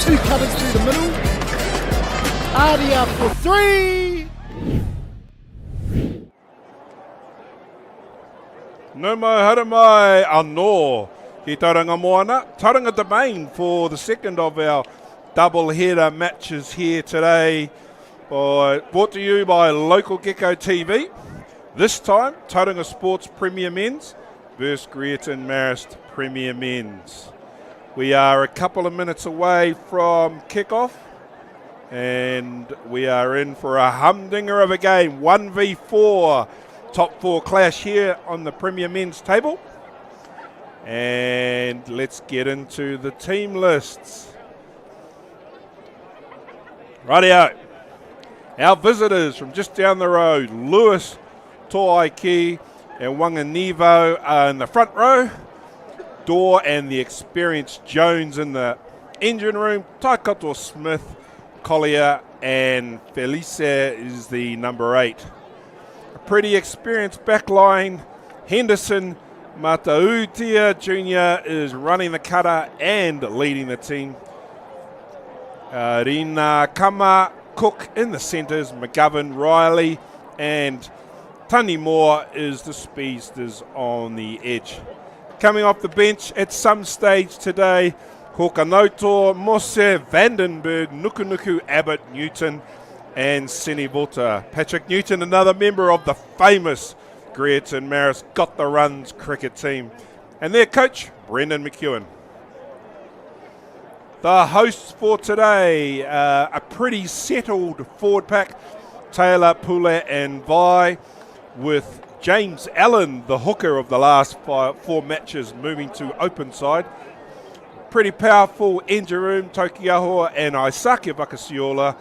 Two cutters through the middle. Artie up for three. No mai hara mai anō ki Tauranga Moana. Tauranga Domain for the second of our double header matches here today. Brought to you by Local Gecko TV. This time, Tauranga Sports Premier Men's versus Greerton Marists Premier Men's. We are a couple of minutes away from kickoff, and we are in for a humdinger of a game. 1v4, top four clash here on the Premier Men's table. And let's get into the team lists. Rightio. Our visitors from just down the road, Lewis, Toaiki and Wanganivo are in the front row. Door and the experienced Jones in the engine room. Taikato Smith, Collier and Felice is the number 8. A pretty experienced backline. Henderson Matautia Jr. is running the cutter and leading the team. Rina Kama Cook in the centres. McGovern, Riley and Tani Moore is the speedsters on the edge. Coming off the bench at some stage today, Kokanoto, Mose, Vandenberg, Nukunuku, Abbott, Newton and Senivolta. Patrick Newton, another member of the famous Greerton Marists Got the Runs cricket team. And their coach, Brendan McEwen. The hosts for today, a pretty settled forward pack. Taylor, Pule and Vi, with James Allen, the hooker of the last 4 matches, moving to open side. Pretty powerful engine room, Tokiahoa and Aisake Vakasiola.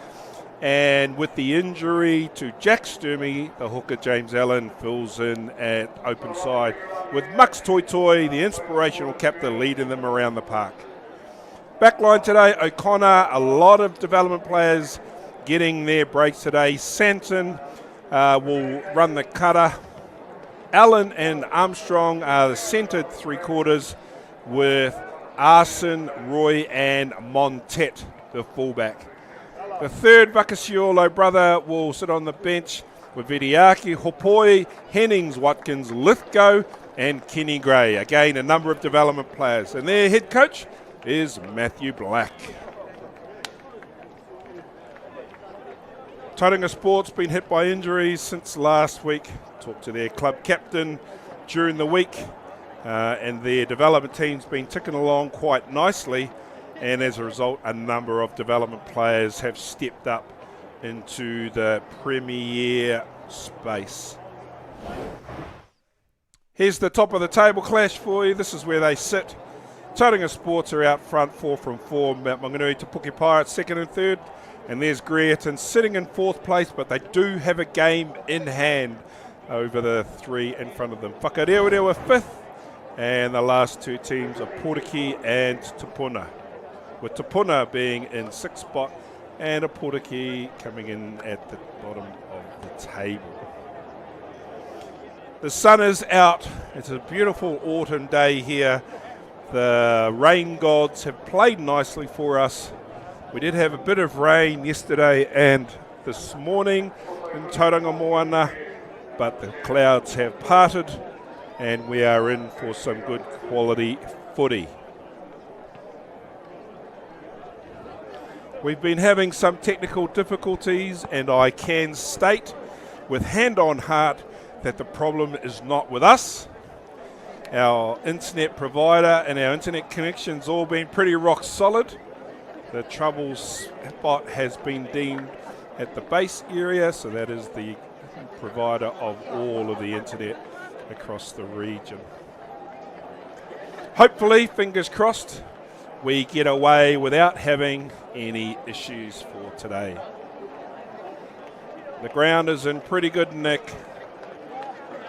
And with the injury to Jack Sturmey, the hooker James Allen fills in at open side, with Mux Toitoi, the inspirational captain, leading them around the park. Backline today, O'Connor, a lot of development players getting their breaks today. Santon will run the cutter. Allen and Armstrong are the centred three-quarters, with Arson, Roy and Montet, the fullback. The third Vakasiolo brother will sit on the bench with Vidiaki, Hopoi, Hennings, Watkins, Lithgow and Kenny Gray. Again, a number of development players. And their head coach is Matthew Black. Tauranga Sports been hit by injuries since last week. Talked to their club captain during the week, and their development team's been ticking along quite nicely, and as a result a number of development players have stepped up into the Premier space. Here's the top of the table clash for you. This is where they sit. Tauranga Sports are out front, 4 from 4. Mount Maunganui to Puke Pirates, 2nd and 3rd. And there's Greerton sitting in 4th place, but they do have a game in hand over the 3 in front of them. Whakareorewa 5th, and the last 2 teams are Portiki and Tupuna, with Tupuna being in 6th spot and a Portiki coming in at the bottom of the table. The sun is out. It's a beautiful autumn day here. The rain gods have played nicely for us. We did have a bit of rain yesterday and this morning in Tauranga Moana, but the clouds have parted and we are in for some good quality footy. We've been having some technical difficulties, and I can state with hand on heart that the problem is not with us. Our internet provider and our internet connection's all been pretty rock solid. The trouble spot has been deemed at the base area, so that is the provider of all of the internet across the region. Hopefully, fingers crossed, we get away without having any issues for today. The ground is in pretty good nick,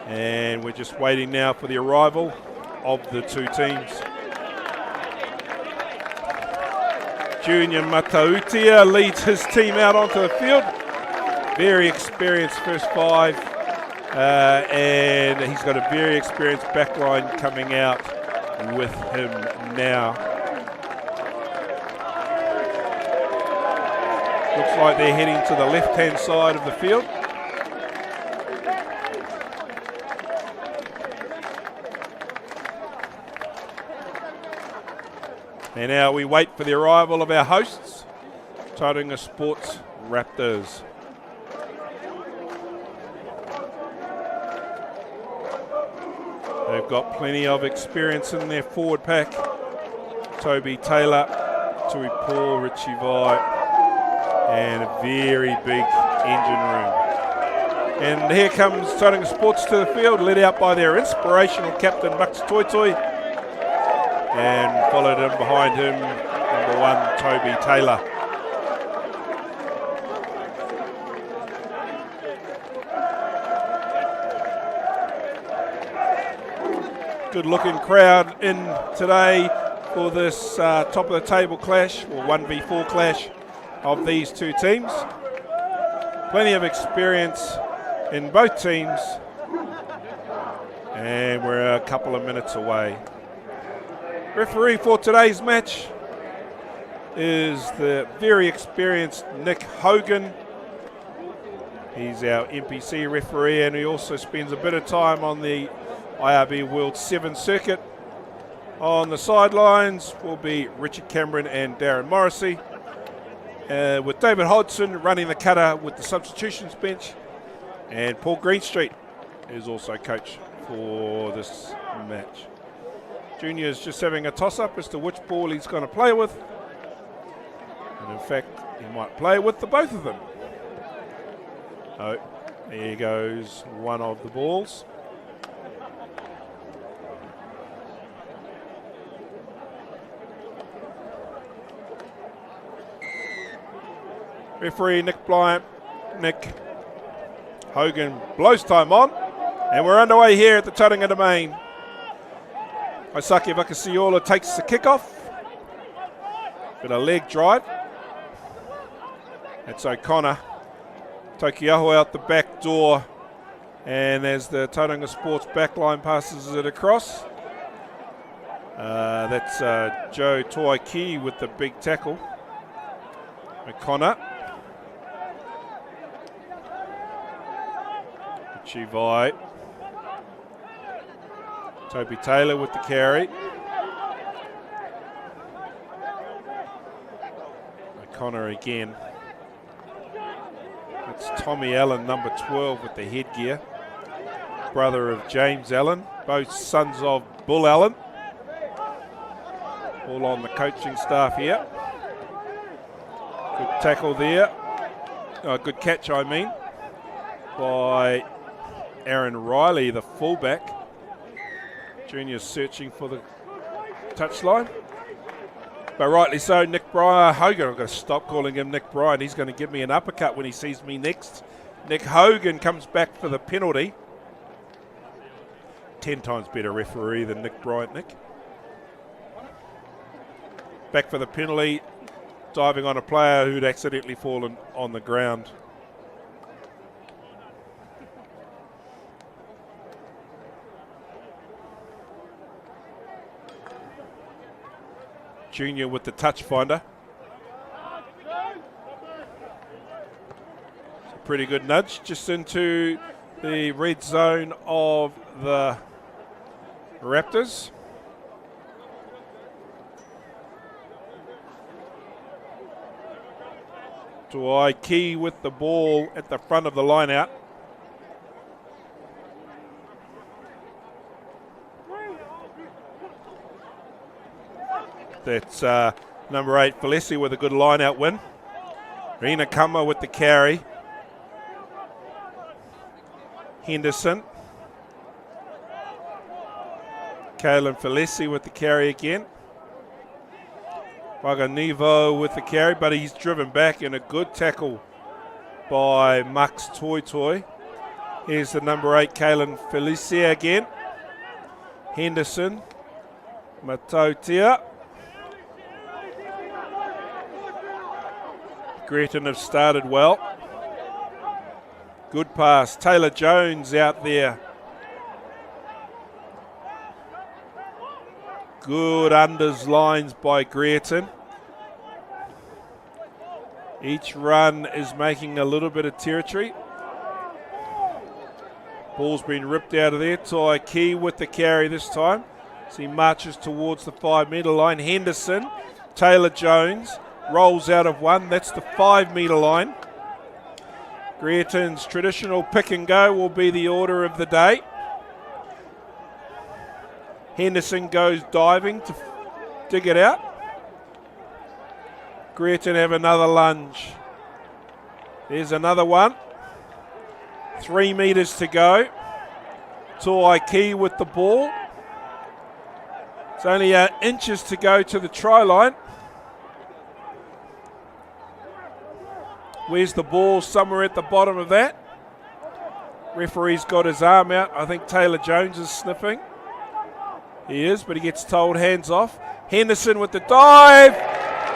and we're just waiting now for the arrival of the 2 teams. Junior Matautia leads his team out onto the field. Very experienced first 5, and he's got a very experienced backline coming out with him now. Looks like they're heading to the left-hand side of the field. And now we wait for the arrival of our hosts, Tauranga Sports Raptors. They've got plenty of experience in their forward pack. Toby Taylor, Tui Paul, Richie Vai, and a very big engine room. And here comes Tauranga Sports to the field, led out by their inspirational captain, Max Toitoi, and followed in behind him, number 1, Toby Taylor. Good looking crowd in today for this top of the table clash, or 1v4 clash of these two teams. Plenty of experience in both teams, and we're a couple of minutes away. Referee for today's match is the very experienced Nick Hogan. He's our NPC referee, and he also spends a bit of time on the IRB World 7 circuit. On the sidelines will be Richard Cameron and Darren Morrissey, with David Hodgson running the cutter with the substitutions bench, and Paul Greenstreet is also coach for this match. Junior is just having a toss-up as to which ball he's going to play with, and in fact he might play with the both of them. Oh, there goes one of the balls. Referee Nick Hogan blows time on, and we're underway here at the Tauranga Domain. Osaki Vakasiola takes the kickoff. Bit of leg drive. That's O'Connor. Tokiaho out the back door, and as the Tauranga Sports backline passes it across, that's Joe Toiki with the big tackle. O'Connor. Chivai. Toby Taylor with the carry. O'Connor again. It's Tommy Allen, number 12, with the headgear. Brother of James Allen, both sons of Bull Allen. All on the coaching staff here. Good tackle there. Good catch, I mean, by Aaron Riley, the fullback. Junior's searching for the touchline. But rightly so, Nick Bryan, Hogan, I've got to stop calling him Nick Bryan. He's going to give me an uppercut when he sees me next. Nick Hogan comes back for the penalty. 10 times better referee than Nick Bryant, Nick. Back for the penalty, diving on a player who'd accidentally fallen on the ground. Junior with the touch finder. It's a pretty good nudge just into the red zone of the Raptors. Tuai Key with the ball at the front of the line out. That's number 8, Falesi, with a good line-out win. Rena Kama with the carry. Henderson. Kalen Falesi with the carry again. Waganivo with the carry, but he's driven back in a good tackle by Max Toitoi. Here's the number 8, Kalen Falesi again. Henderson. Matautia. Greerton have started well. Good pass. Taylor Jones out there. Good unders lines by Greerton. Each run is making a little bit of territory. Ball's been ripped out of there. Tai Key with the carry this time. As he marches towards the 5 metre line. Henderson, Taylor Jones rolls out of one. That's the 5 metre line. Greerton's traditional pick and go will be the order of the day. Henderson goes diving to dig it out. Greerton have another lunge. There's another one. 3 metres to go. Tai Key with the ball. It's only inches to go to the try line. Where's the ball? Somewhere at the bottom of that. Referee's got his arm out. I think Taylor Jones is sniffing. He is, but he gets told hands off. Henderson with the dive.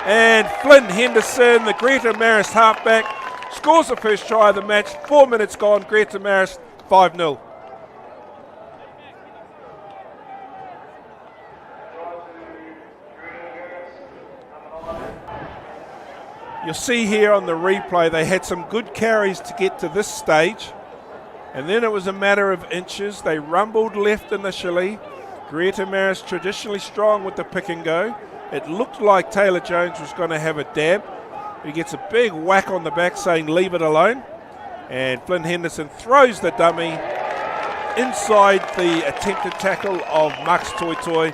And Flynn Henderson, the Greerton Marists halfback, scores the first try of the match. 4 minutes gone. Greerton Marists 5-0. You'll see here on the replay they had some good carries to get to this stage, and then it was a matter of inches. They rumbled left initially. Greerton Marists traditionally strong with the pick and go. It looked like Taylor Jones was going to have a dab. He gets a big whack on the back saying leave it alone, and Flynn Henderson throws the dummy inside the attempted tackle of Max Toitoi,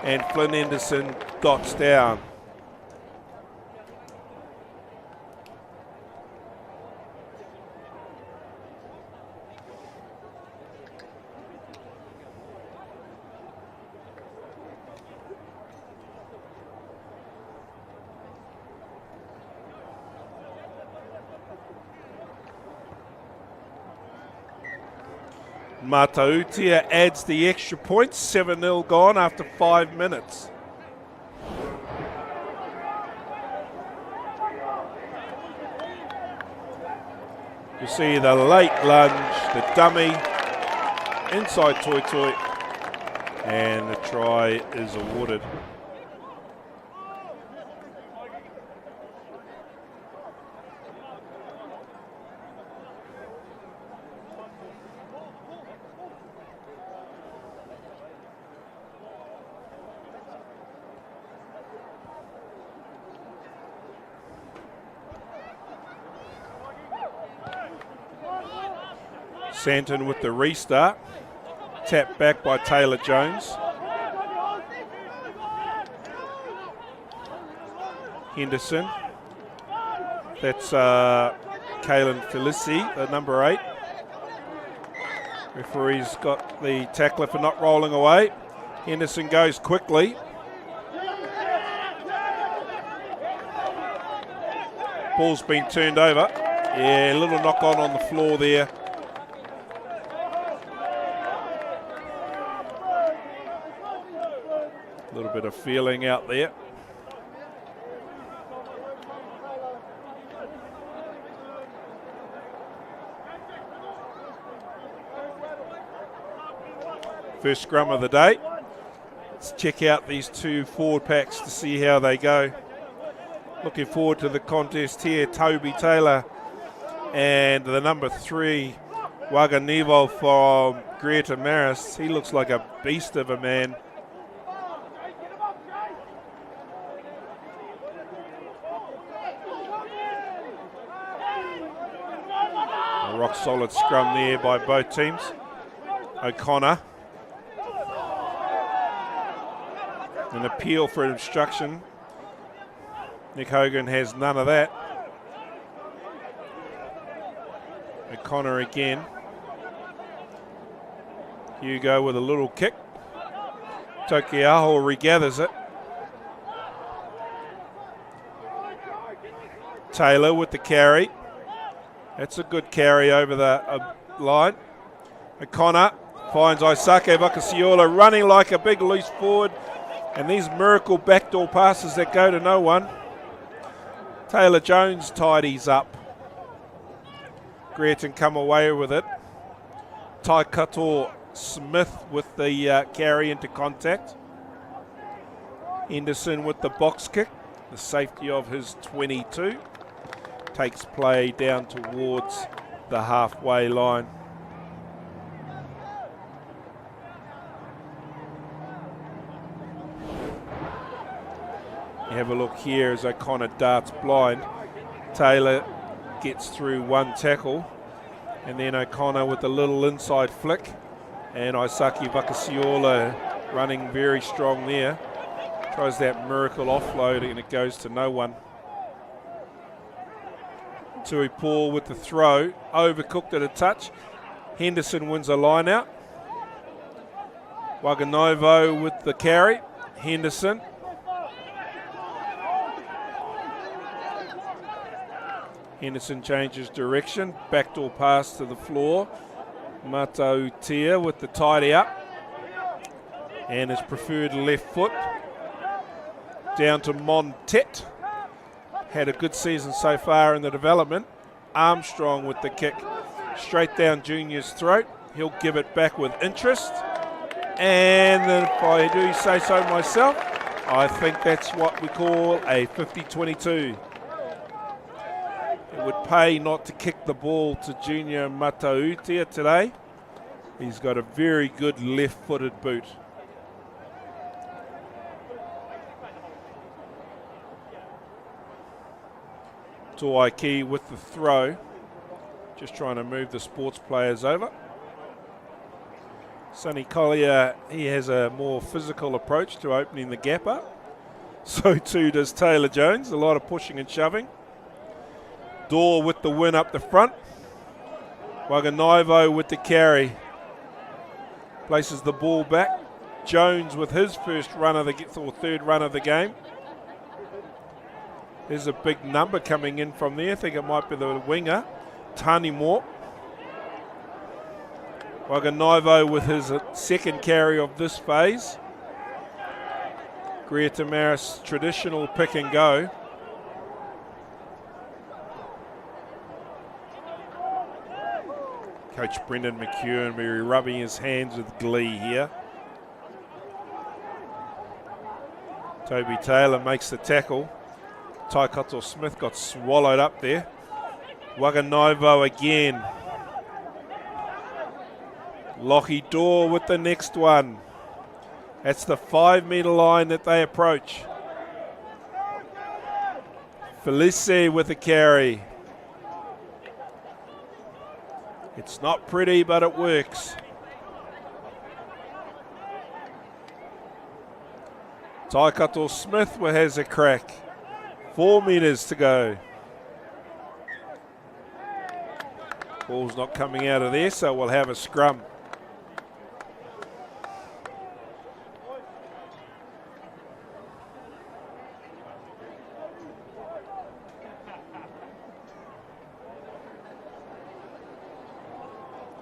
and Flynn Henderson dots down. Matautia adds the extra points, 7-0 gone after 5 minutes. You see the late lunge, the dummy, inside Toitoi, and the try is awarded. Santon with the restart. Tapped back by Taylor Jones. Henderson. That's Kalen Felici, the number 8. Referee's got the tackler for not rolling away. Henderson goes quickly. Ball's been turned over. Yeah, a little knock on the floor there. A little bit of feeling out there. First scrum of the day. Let's check out these two forward packs to see how they go. Looking forward to the contest here. Toby Taylor and the number 3, Waganivo from Greerton Marists. He looks like a beast of a man. A rock solid scrum there by both teams. O'Connor. An appeal for obstruction. Nick Hogan has none of that. O'Connor again. Hugo with a little kick. Tokiaho regathers it. Taylor with the carry. That's a good carry over the line. O'Connor finds Isake Vakasiola running like a big loose forward. And these miracle backdoor passes that go to no one. Taylor Jones tidies up. Greerton come away with it. Taikato Smith with the carry into contact. Henderson with the box kick, the safety of his 22. takes play down towards the halfway line. You have a look here as O'Connor darts blind. Taylor gets through one tackle, and then O'Connor with a little inside flick, and Isaki Vakasiola running very strong there. Tries that miracle offload and it goes to no one. Tui Paul with the throw, overcooked at a touch. Henderson wins a line out. Waganovo with the carry. Henderson. Henderson changes direction. Backdoor pass to the floor. Matautia with the tidy up. And his preferred left foot. Down to Montet. Had a good season so far in the development. Armstrong with the kick. Straight down Junior's throat. He'll give it back with interest. And then if I do say so myself, I think that's what we call a 50-22. It would pay not to kick the ball to Junior Matautia today. He's got a very good left-footed boot. Tuaiki with the throw. Just trying to move the sports players over. Sonny Collier, he has a more physical approach to opening the gap up. So too does Taylor Jones. A lot of pushing and shoving. Dorr with the win up the front. Waganovo with the carry. Places the ball back. Jones with his first run of the or third run of the game. There's a big number coming in from there. I think it might be the winger, Tanimore. Waganovo with his second carry of this phase. Greerton Marists traditional pick and go. Coach Brendan McEwen will be rubbing his hands with glee here. Toby Taylor makes the tackle. Taikato Smith got swallowed up there. Waganovo again. Lockie Dorr with the next one. That's the 5 metre line that they approach. Felice with the carry. It's not pretty, but it works. Taikato Smith has a crack. 4 metres to go. Ball's not coming out of there, so we'll have a scrum.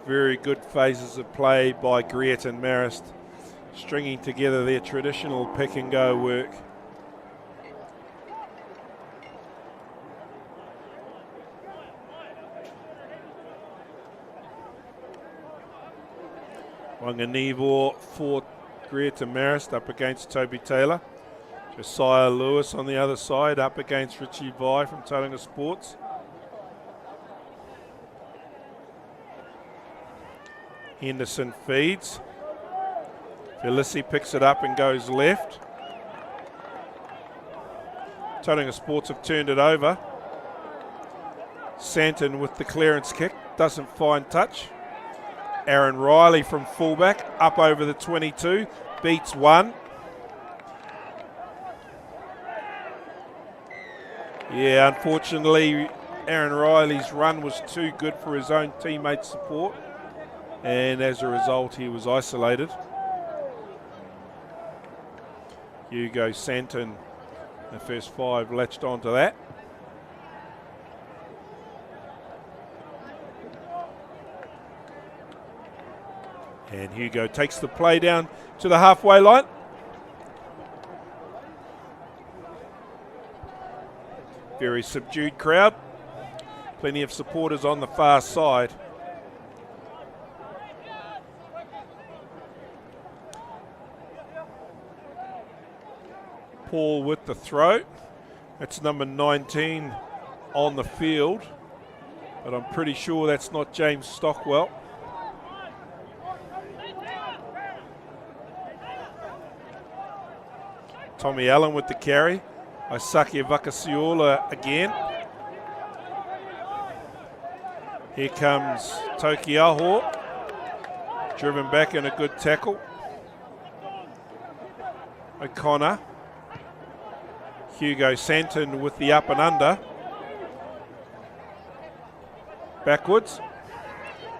Very good phases of play by Greerton Marist, stringing together their traditional pick and go work. Wanganivor for Greerton Marist up against Toby Taylor. Josiah Lewis on the other side up against Richie Vai from Tauranga Sports. Henderson feeds. Felici picks it up and goes left. Tauranga Sports have turned it over. Santon with the clearance kick, doesn't find touch. Aaron Riley from fullback, up over the 22, beats one. Yeah, unfortunately, Aaron Riley's run was too good for his own teammates' support, and as a result, he was isolated. Hugo Santon, the first five, latched onto that. And Hugo takes the play down to the halfway line. Very subdued crowd. Plenty of supporters on the far side. Paul with the throw. That's number 19, on the field, but I'm pretty sure that's not James Stockwell. Tommy Allen with the carry. Aisake Vakasiola again. Here comes Tokiaho, driven back in a good tackle. O'Connor. Hugo Santon with the up and under. Backwards.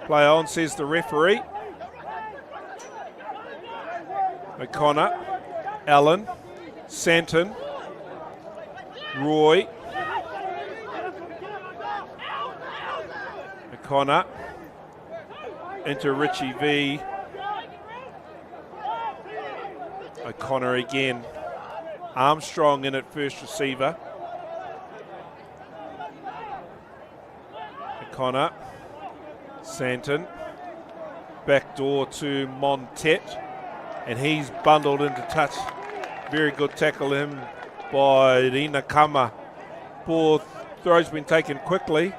Play on, says the referee. O'Connor. Allen. Santon. Roy. O'Connor. Into Richie V. O'Connor again. Armstrong in at first receiver. O'Connor. Santon. Backdoor to Montet. And he's bundled into touch. Very good tackle him by Rinakama. Ball throw's been taken quickly.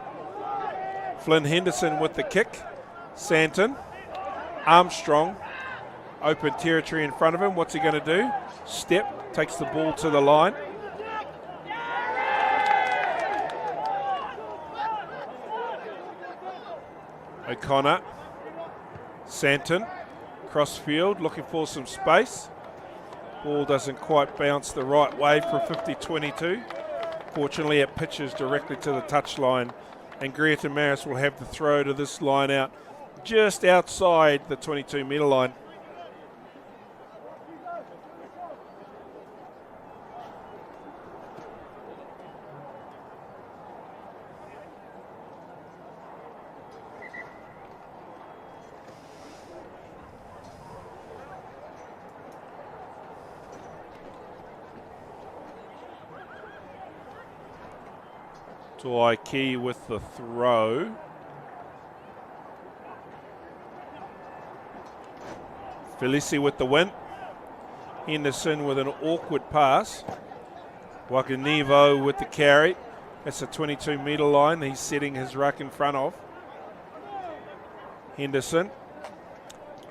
Flynn Henderson with the kick. Santon. Armstrong. Open territory in front of him. What's he going to do? Step. Takes the ball to the line. O'Connor. Santon. Crossfield. Looking for some space. Ball doesn't quite bounce the right way for 50-22. Fortunately, it pitches directly to the touchline, and Greerton Marists will have the throw to this line out just outside the 22-metre line. Tuaiki with the throw. Felici with the win. Henderson with an awkward pass. Wakanivo with the carry. That's a 22-metre line he's setting his ruck in front of. Henderson.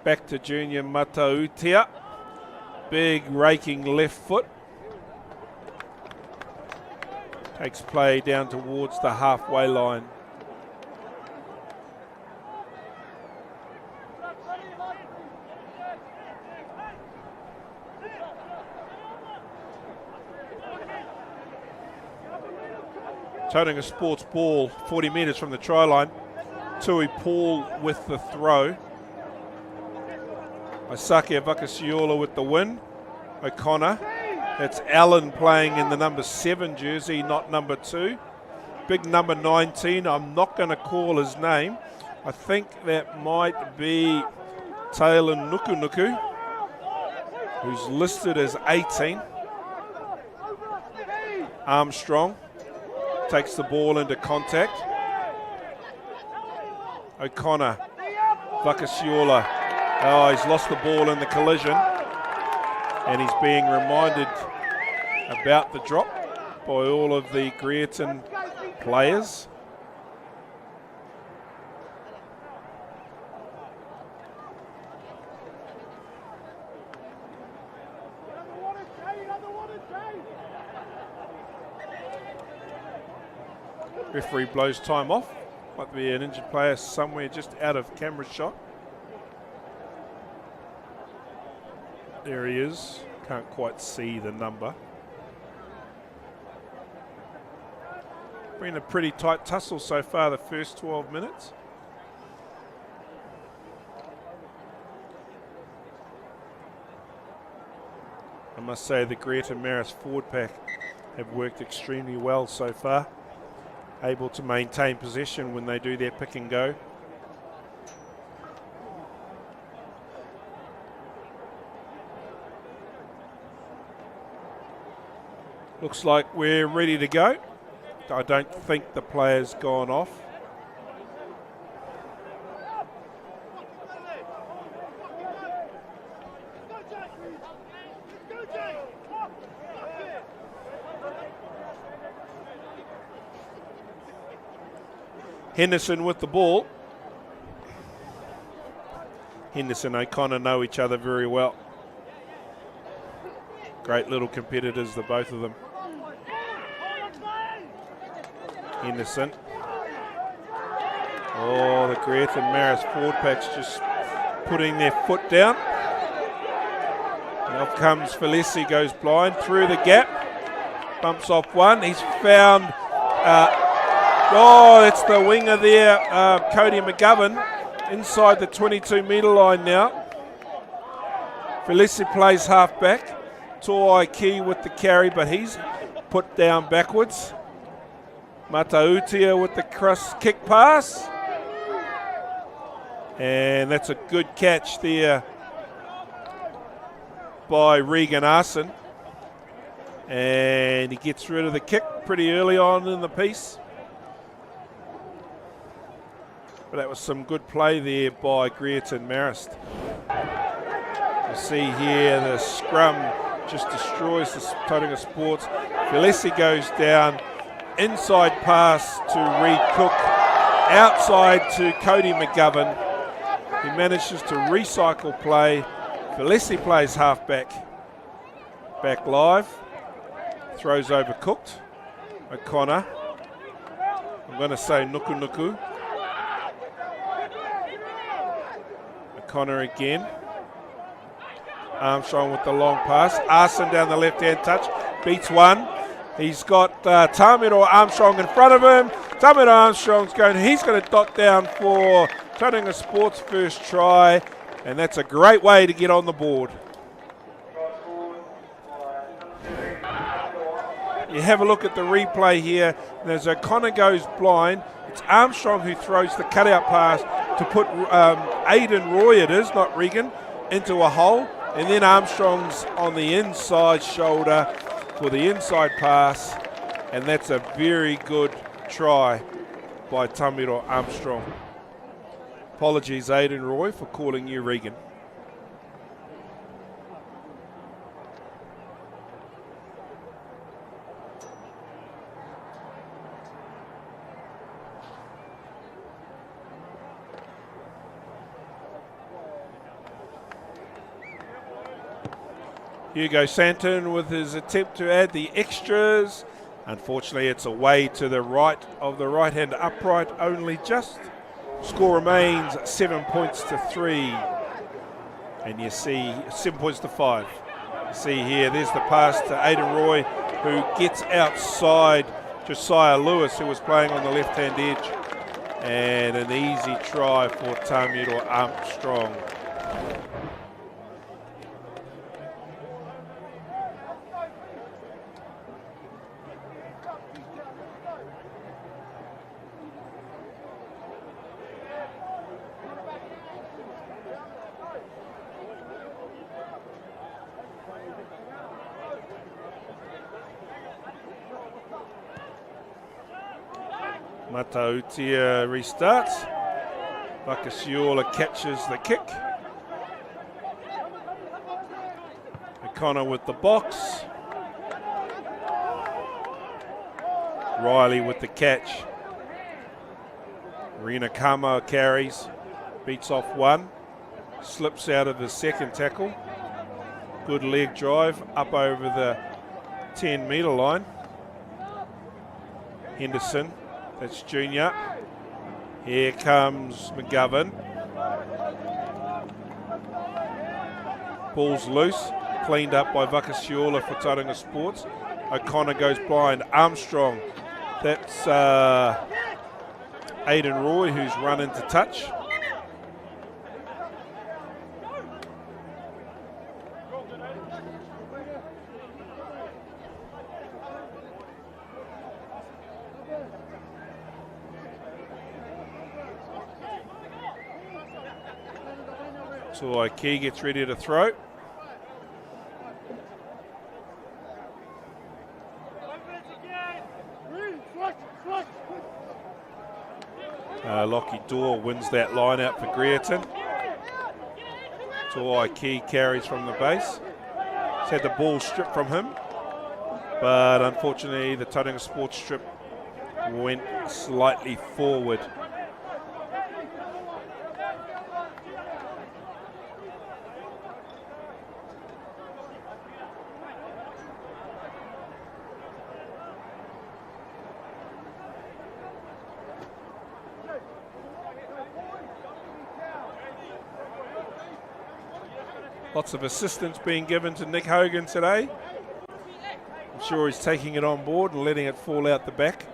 Back to Junior Matautia. Big raking left foot. Takes play down towards the halfway line. Tauranga Sports ball 40 metres from the try line. Tui Paul with the throw. Aisake Vakasiola with the win. O'Connor. That's Allen playing in the number 7 jersey, not number 2. Big number 19, I'm not going to call his name. I think that might be Taylor Nuku, who's listed as 18. Armstrong takes the ball into contact. O'Connor, Vakasiola. Oh, he's lost the ball in the collision. And he's being reminded about the drop by all of the Greerton players. Referee blows time off. Might be an injured player somewhere just out of camera shot. There he is. Can't quite see the number. Been a pretty tight tussle so far the first 12 minutes. I must say the Greerton Marists forward pack have worked extremely well so far. Able to maintain possession when they do their pick and go. Looks like we're ready to go. I don't think the player's gone off. Henderson with the ball. Henderson and O'Connor know each other very well. Great little competitors, the both of them. Henderson. Oh, the Greerton Marists forward pack's just putting their foot down. Now comes Felici, goes blind through the gap. Bumps off one. He's found, it's the winger there, Cody McGovern, inside the 22-metre line now. Felici plays half-back. Toai Key with the carry, but he's put down backwards. Matautia with the cross kick pass. And that's a good catch there by Regan Arson. And he gets rid of the kick pretty early on in the piece. But that was some good play there by Greerton Marist. You see here the scrum just destroys the Tauranga Sports. Felici goes down, inside pass to Reed Cook, outside to Cody McGovern. He manages to recycle play. Felici plays halfback, back live, throws over Cooked. O'Connor, I'm going to say Nuku. O'Connor again. Armstrong with the long pass. Arson down the left-hand touch, beats one. He's got Tamiro Armstrong in front of him. Tamiro Armstrong's he's going to dot down for Tauranga Sports' first try, and that's a great way to get on the board. You have a look at the replay here, and as O'Connor goes blind, it's Armstrong who throws the cutout pass to put Aidan Roy, it is, not Regan, into a hole, and then Armstrong's on the inside shoulder for the inside pass, and that's a very good try by Tamiro Armstrong. Apologies, Aidan Roy, for calling you Regan. Hugo Santon with his attempt to add the extras. Unfortunately, it's away to the right of the right-hand upright, only just. Score remains 7 points to 3. And you see 7 points to 5. You see here, there's the pass to Aidan Roy, who gets outside Josiah Lewis, who was playing on the left-hand edge. And an easy try for Tamiro Armstrong. Matautia restarts. Vakasiola catches the kick. O'Connor with the box. Riley with the catch. Rena Kama carries. Beats off one. Slips out of his second tackle. Good leg drive up over the 10-metre line. Henderson. That's Junior. Here comes McGovern. Ball's loose. Cleaned up by Vakasiola for Tauranga Sports. O'Connor goes blind. Armstrong. That's Aidan Roy, who's run into touch. So Key gets ready to throw. Lockie Dorr wins that line out for Greerton. So Key carries from the base. He's had the ball stripped from him, but unfortunately the Tauranga Sports strip went slightly forward Lots of assistance being given to Nick Hogan today. I'm sure he's taking it on board and letting it fall out the back.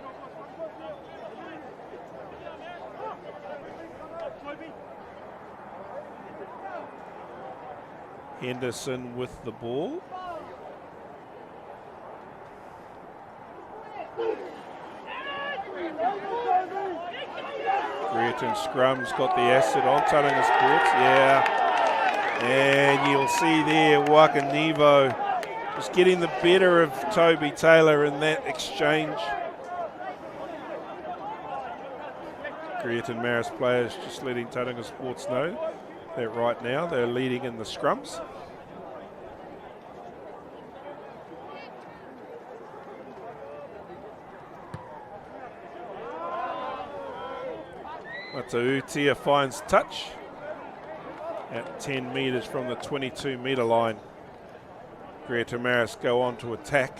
Henderson with the ball. Greerton Scrum's got the acid on. Tauranga Sports, yeah. And you'll see there Wakanevo just getting the better of Toby Taylor in that exchange. Greerton Marists players just letting Tauranga Sports know that right now they're leading in the scrums. Matautia finds touch at 10 metres from the 22 metre line. Greerton Marists go on to attack.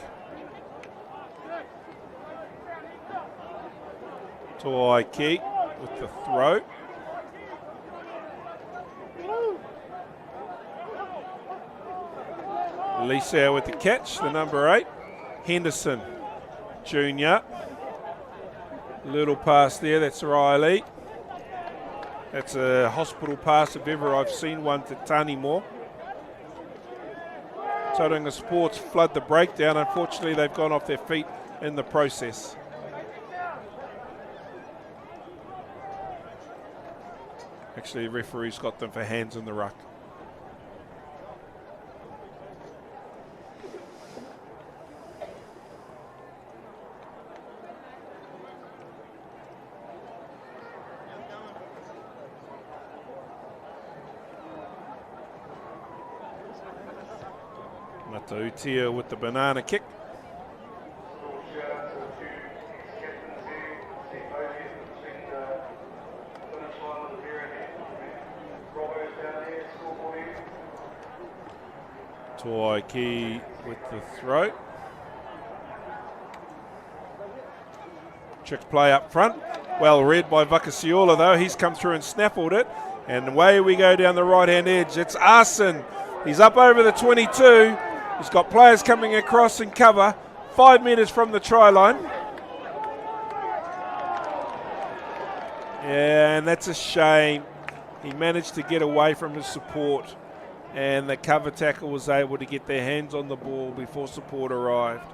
Toaiki with the throw. Lisa with the catch, the number 8. Henderson, junior. Little pass there, that's Riley. That's a hospital pass if ever I've seen one to Tanimore. Tauranga Sports flood the breakdown. Unfortunately, they've gone off their feet in the process. Actually, the referee's got them for hands in the ruck. Matautia with the banana kick. Toaiki with the throw. Trick play up front. Well read by Vakasiola though. He's come through and snaffled it. And away we go down the right hand edge. It's Arson. He's up over the 22. He's got players coming across in cover. 5 metres from the try line. Yeah, and that's a shame. He managed to get away from his support. And the cover tackle was able to get their hands on the ball before support arrived.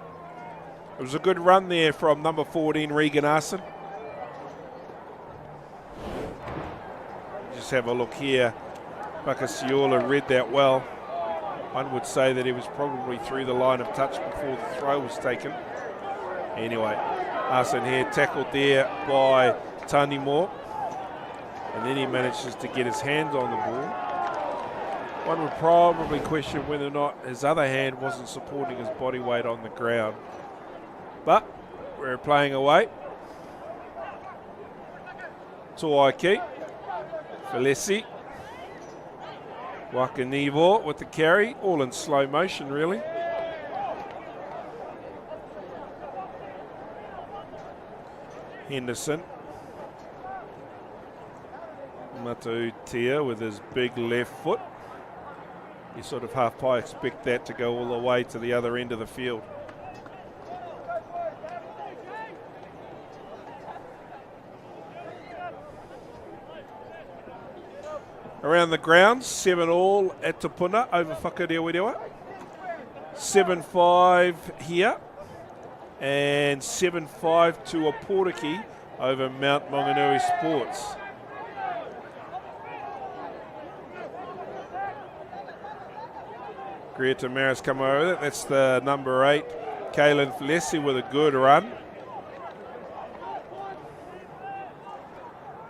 It was a good run there from number 14, Regan Arson. Just have a look here. Vakasiola read that well. One would say that he was probably through the line of touch before the throw was taken. Anyway, Arson here tackled there by Tanimore. And then he manages to get his hands on the ball. One would probably question whether or not his other hand wasn't supporting his body weight on the ground. But we're playing away. Toaiki, Felesi, Wakanevo with the carry, all in slow motion really. Henderson. Matautia with his big left foot. You sort of half pie expect that to go all the way to the other end of the field. Around the grounds, 7-all at Te Puna over Whakarewarewa. 7-5 here. And 7-5 to Aporiki over Mount Maunganui Sports. Greerton Marists come over it. That's the number 8, Kaylin Felesi with a good run.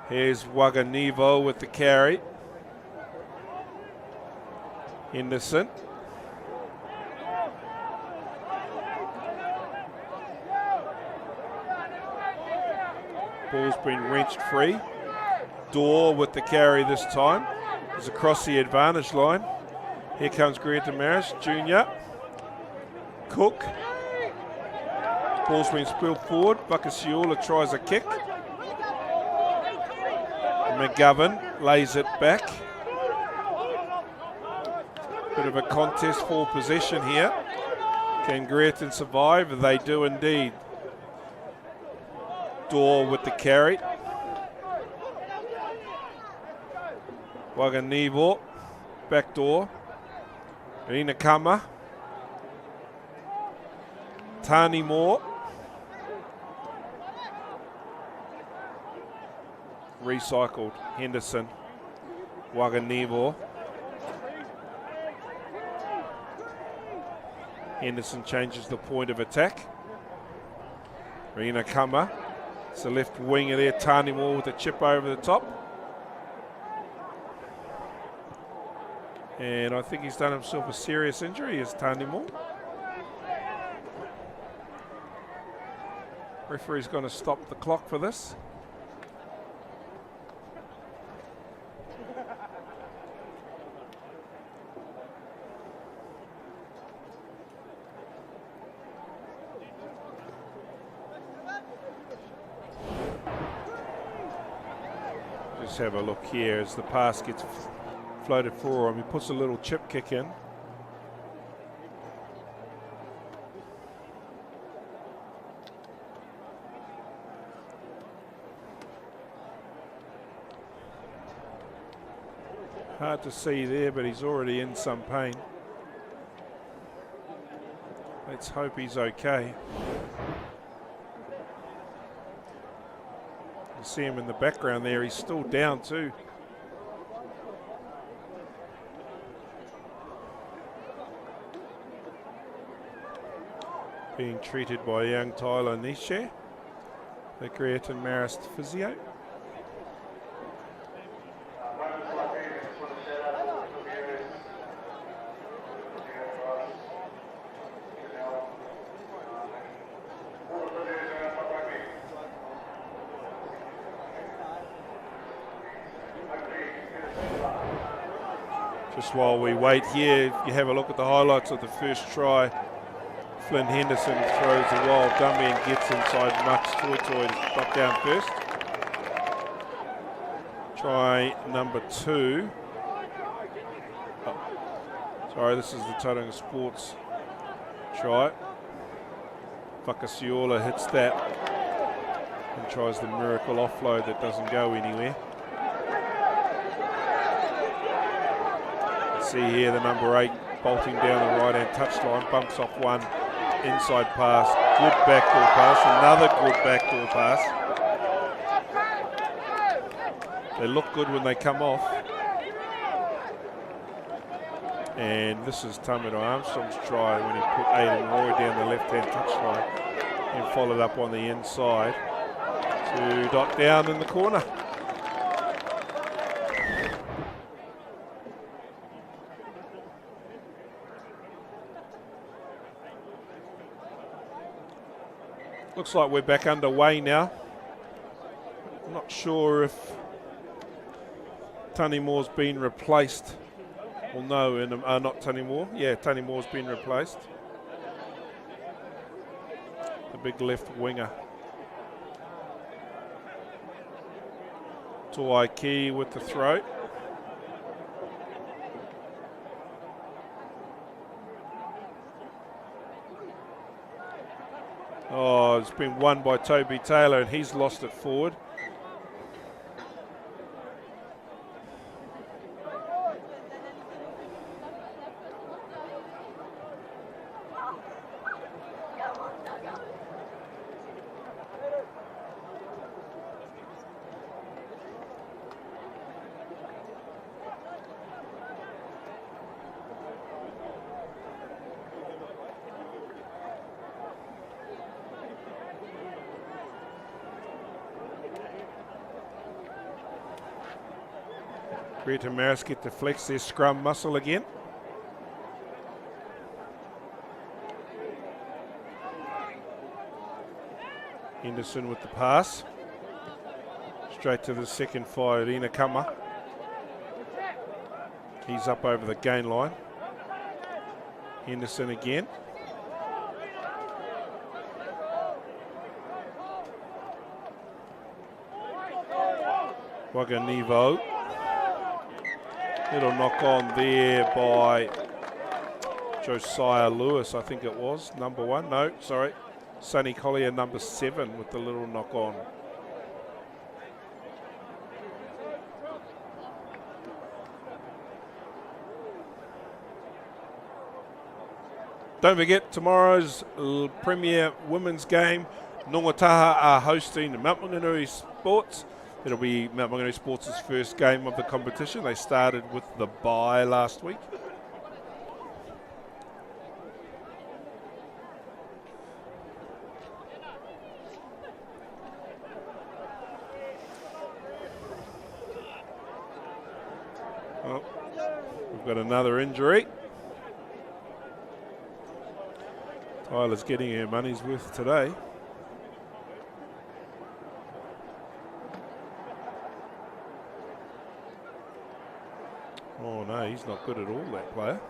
Here's Wakanevo with the carry. Henderson. Ball's been wrenched free. Dorr with the carry this time. It's across the advantage line. Here comes Greerton Marists, junior. Cook. Ball's been spilled forward. Vakasiola tries a kick. McGovern lays it back. Bit of a contest for possession here. Can Greerton survive? They do indeed. Door with the carry. Waganivo, back door. Inakama. Tani Moore. Recycled. Henderson. Waganivo. Henderson changes the point of attack. Inakama. It's the left winger there. Tani Moore with a chip over the top. And I think he's done himself a serious injury, is Tani Moore. Referee's going to stop the clock for this. Just have a look here as the pass gets floated for him. He puts a little chip kick in. Hard to see there, but he's already in some pain. Let's hope he's okay. You see him in the background there, he's still down too. Being treated by young Tyler Nische, the Greerton Marists physio. Just while we wait here, if you have a look at the highlights of the first try, Flynn Henderson throws a wild dummy and gets inside Max Toitoy to drop down first. Try number 2. Sorry, this is the Tauranga Sports try. Whakasiola hits that and tries the miracle offload that doesn't go anywhere. See here the number 8 bolting down the right hand touchline, bumps off one inside pass, good backdoor pass, another good backdoor pass. They look good when they come off. And this is Tamara Armstrong's try when he put Aidan Roy down the left hand touchline and followed up on the inside to dot down in the corner. Looks like we're back underway now. I'm not sure if Tani Moore's been replaced. Well, no, not Tani Moore. Yeah, Tani Moore's been replaced. The big left winger. Tuaiki with the throw. Oh, it's been won by Toby Taylor and he's lost it forward. Greerton Marists get to flex their scrum muscle again. Henderson with the pass. Straight to the second fire, Inakama. He's up over the gain line. Henderson again. Waganivo. Little knock on there by Josiah Lewis, I think it was, number 1. No, sorry. Sonny Collier, number 7, with the little knock on. Don't forget, tomorrow's Premier Women's Game. Nongataha are hosting Mount Maunganui Sports. It'll be Mount Maunganui Sports' first game of the competition. They started with the bye last week. Well, we've got another injury. Tyler's getting her money's worth today. Oh no, he's not good at all, that player.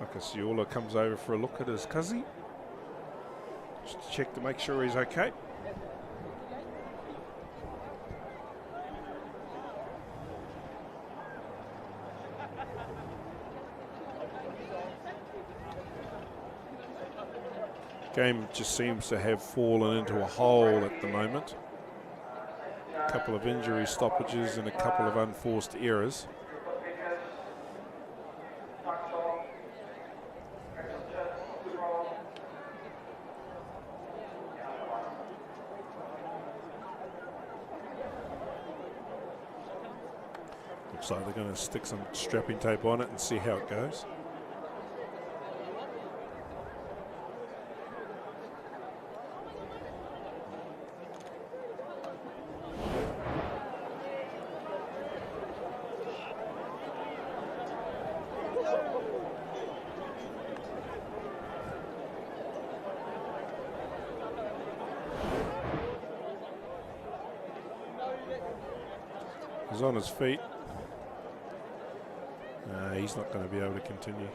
Akasiola comes over for a look at his cousin. Just to check to make sure he's okay. Game just seems to have fallen into a hole at the moment. A couple of injury stoppages and a couple of unforced errors. Looks like they're going to stick some strapping tape on it and see how it goes. He's on his feet. He's not going to be able to continue.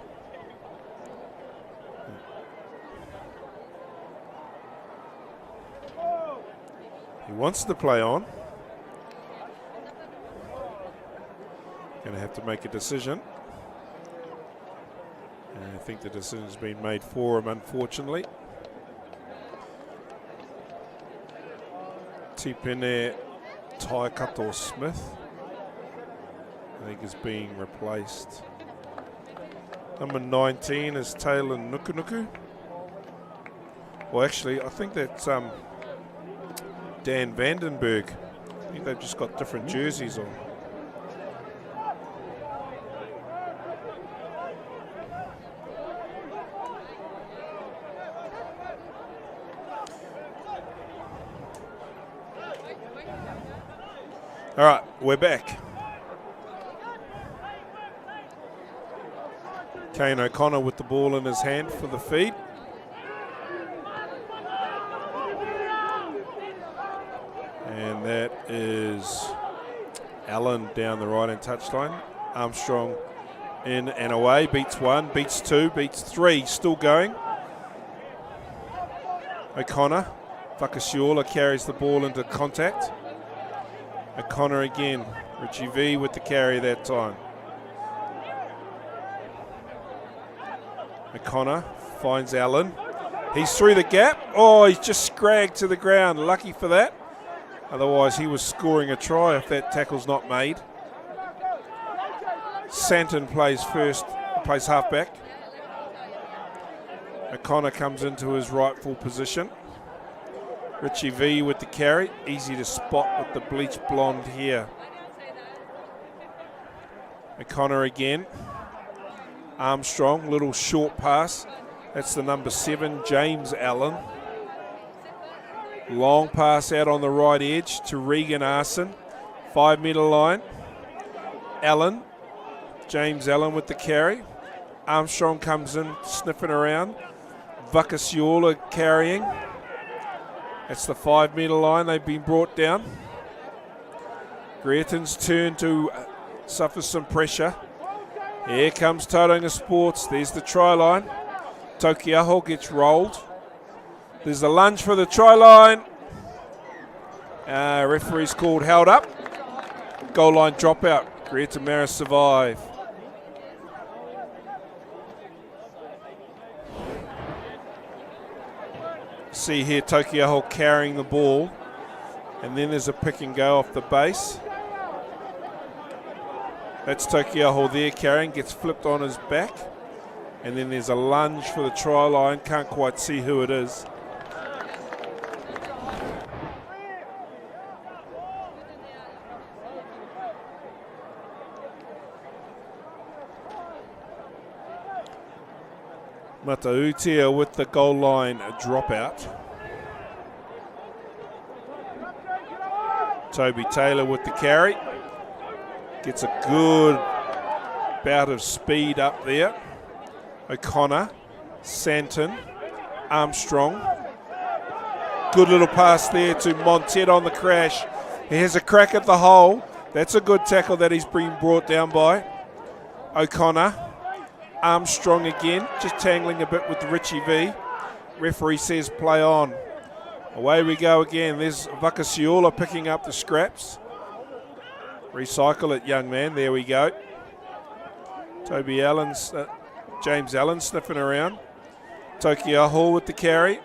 He wants to play on. Going to have to make a decision. And I think the decision's been made for him, unfortunately. Tipene Taikato Smith, I think, is being replaced. Number 19 is Taylor Nukunuku. Well, actually, I think that's Dan Vandenberg. I think they've just got different jerseys on. All right, we're back. Kane O'Connor with the ball in his hand for the feed. And that is Allen down the right-hand touchline. Armstrong in and away. Beats 1, beats 2, beats 3. Still going. O'Connor. Whakasiola carries the ball into contact. O'Connor again. Richie V with the carry that time. O'Connor finds Allen. He's through the gap. Oh, he's just scragged to the ground. Lucky for that. Otherwise, he was scoring a try if that tackle's not made. Santon plays halfback. O'Connor comes into his rightful position. Richie V with the carry. Easy to spot with the bleach blonde hair. O'Connor again. Armstrong, little short pass. That's the number 7, James Allen. Long pass out on the right edge to Regan Arson. 5 metre line. Allen. James Allen with the carry. Armstrong comes in, sniffing around. Whakasiola carrying. That's the 5 metre line. They've been brought down. Greerton's turn to suffer some pressure. Here comes Tauranga Sports. There's the try line. Tokiaho gets rolled. There's a lunge for the try line. Referee's called held up. Goal line dropout. Greerton Marists survive. See here Tokiaho carrying the ball. And then there's a pick and go off the base. That's Tokiaho there carrying. Gets flipped on his back. And then there's a lunge for the try line. Can't quite see who it is. Matautia with the goal line dropout. Toby Taylor with the carry. Gets a good bout of speed up there. O'Connor, Santon, Armstrong. Good little pass there to Montet on the crash. He has a crack at the hole. That's a good tackle that he's been brought down by. O'Connor. Armstrong again, just tangling a bit with Richie V. Referee says play on. Away we go again. There's Vakasiola picking up the scraps. Recycle it, young man. There we go. Toby Allen, James Allen sniffing around. Tokiaho with the carry.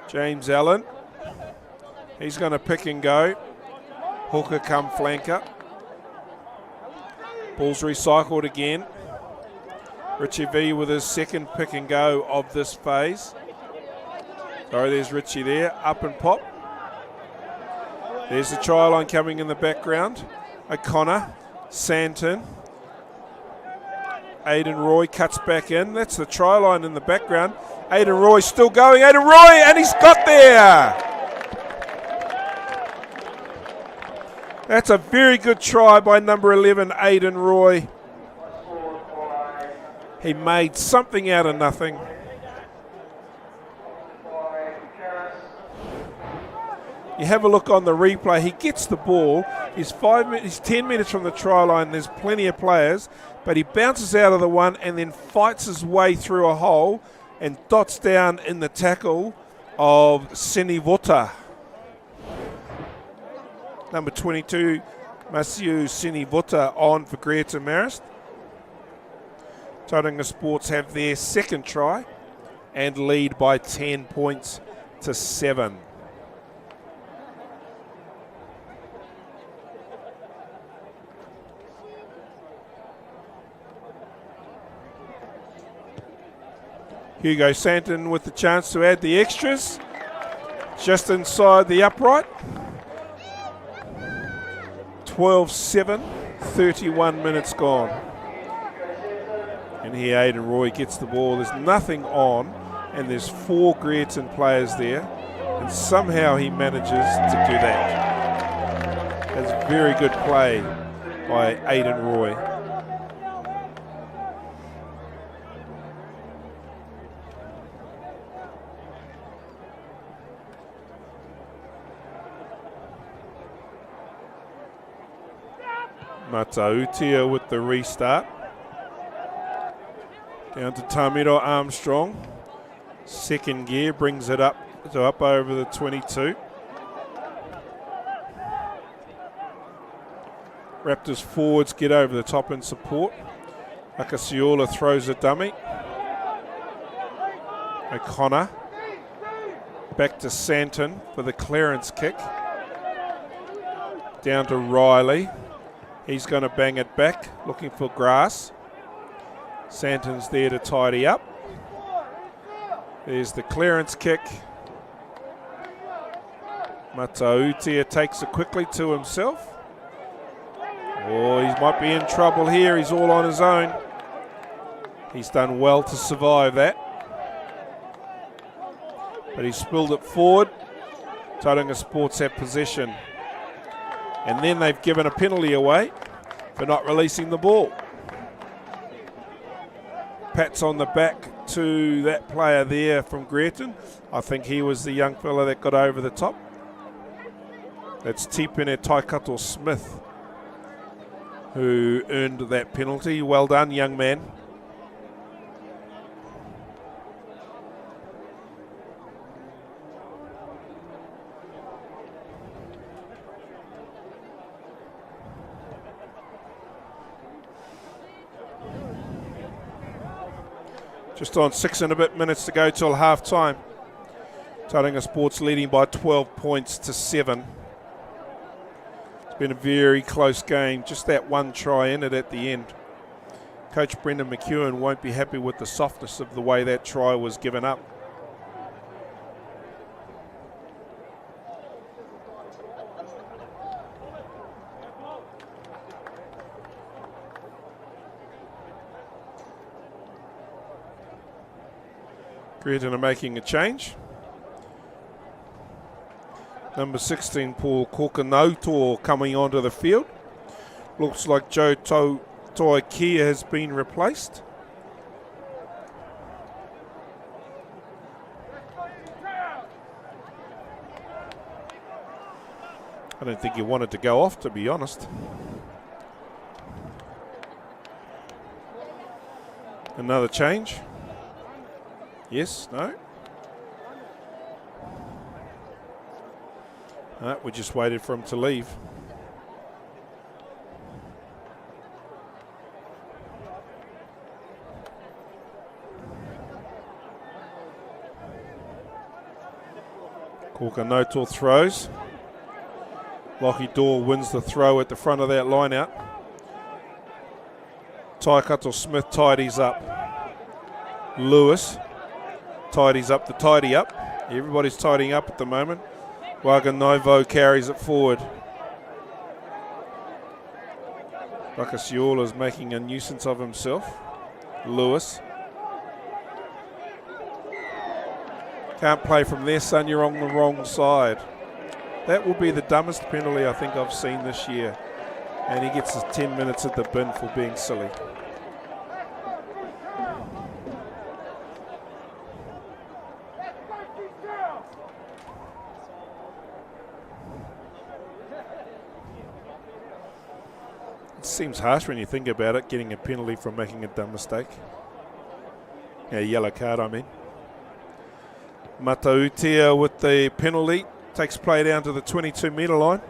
James Allen. He's going to pick and go. Hooker come flanker. Ball's recycled again. Richie V with his second pick and go of this phase. Sorry, there's Richie there. Up and pop. There's the try line coming in the background. O'Connor, Santon. Aidan Roy cuts back in. That's the try line in the background. Aidan Roy still going. Aidan Roy, and he's got there. That's a very good try by number 11, Aidan Roy. He made something out of nothing. You have a look on the replay. He gets the ball. He's 10 minutes from the try line. There's plenty of players, but he bounces out of the one and then fights his way through a hole and dots down in the tackle of Sinivota. Number 22, Masiu Sinivota on for Greerton Marists. Tauranga Sports have their second try and lead by 10 points to 7. Hugo Santon with the chance to add the extras. Just inside the upright. 12-7, 31 minutes gone. And here Aidan Roy gets the ball. There's nothing on, and there's 4 Greerton players there, and somehow he manages to do that. That's very good play by Aidan Roy. Matautia with the restart. Down to Tamiro Armstrong. Second gear brings it up to up over the 22. Raptors forwards get over the top in support. Akasiola throws a dummy. O'Connor. Back to Santon for the clearance kick. Down to Riley. He's going to bang it back, looking for grass. Santon's there to tidy up. There's the clearance kick. Matautia takes it quickly to himself. Oh, he might be in trouble here. He's all on his own. He's done well to survive that. But he spilled it forward. Tauranga Sports have possession. And then they've given a penalty away for not releasing the ball. Pats on the back to that player there from Greerton. I think he was the young fella that got over the top. That's Tipene Taikato Smith who earned that penalty. Well done, young man. Just on 6 and a bit minutes to go till half time. Tauranga Sports leading by 12 points to 7. It's been a very close game. Just that one try in it at the end. Coach Brendan McEwen won't be happy with the softness of the way that try was given up. Greerton are making a change. Number 16, Paul Kokanoto, coming onto the field. Looks like Joe Toikia has been replaced. I don't think he wanted to go off, to be honest. Another change. Yes, no? We just waited for him to leave. Kokanoto throws. Lockie Dorr wins the throw at the front of that line out. Taikato Smith tidies up. Lewis tidies up the tidy up. Everybody's tidying up at the moment. Waganovo carries it forward. Rakasiola is making a nuisance of himself. Lewis. Can't play from there, son. You're on the wrong side. That will be the dumbest penalty I think I've seen this year. And he gets his 10 minutes at the bin for being silly. It seems harsh when you think about it, getting a penalty for making a dumb mistake. A yellow card, I mean. Matautia with the penalty. Takes play down to the 22-metre line.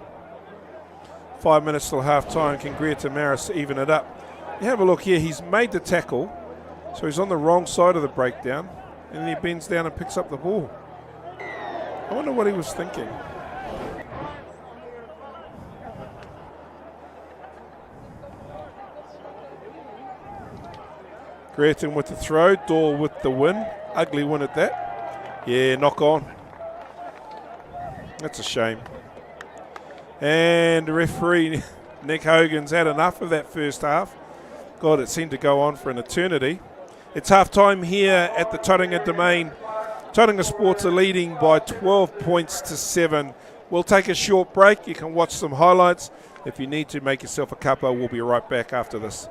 5 minutes till half time. Can Greerton Marists even it up? You have a look here. He's made the tackle. So he's on the wrong side of the breakdown. And then he bends down and picks up the ball. I wonder what he was thinking. Greerton with the throw. Dorr with the win. Ugly win at that. Yeah, knock on. That's a shame. And the referee, Nick Hogan's had enough of that first half. God, it seemed to go on for an eternity. It's half-time here at the Tauranga Domain. Tauranga Sports are leading by 12 points to 7. We'll take a short break. You can watch some highlights. If you need to, make yourself a cuppa. We'll be right back after this.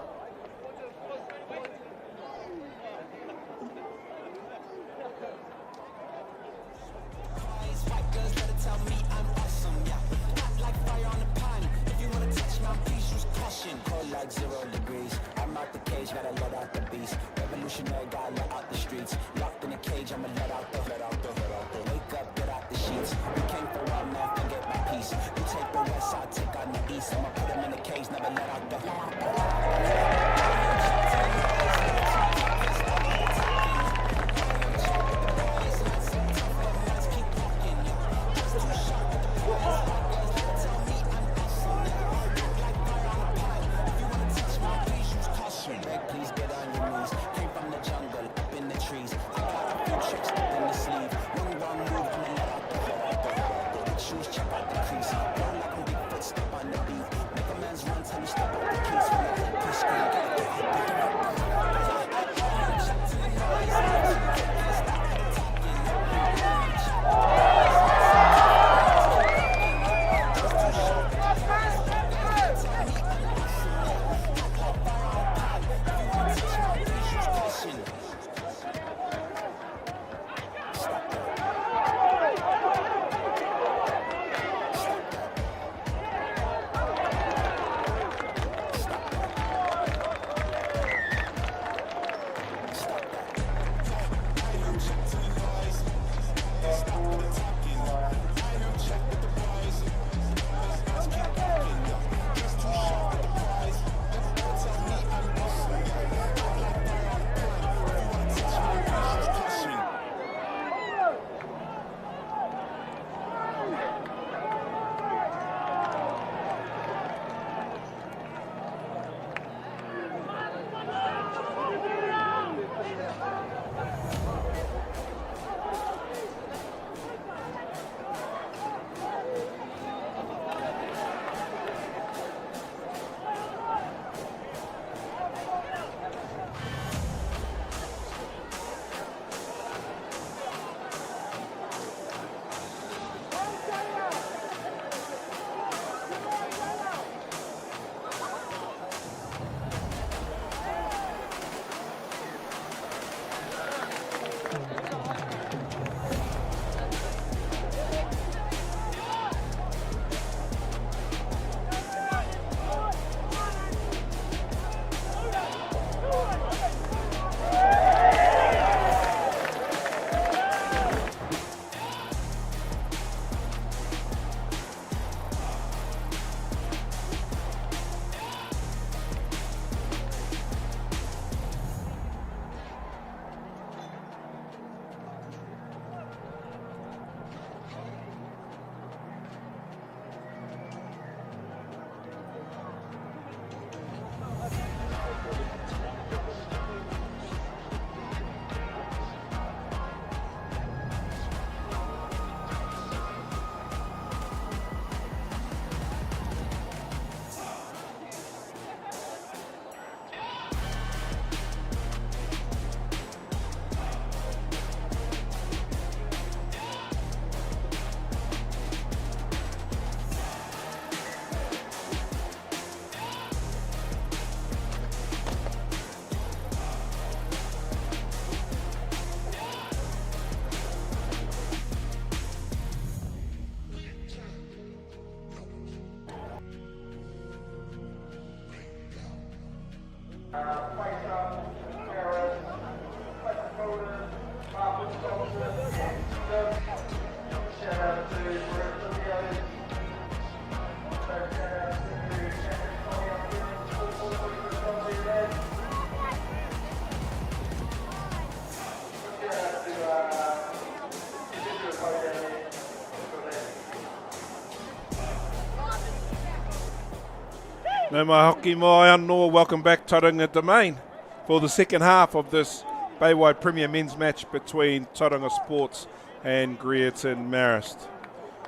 No mai hoki mai anō, welcome back Tauranga Domain for the second half of this Baywide Premier Men's match between Tauranga Sports and Greerton Marists.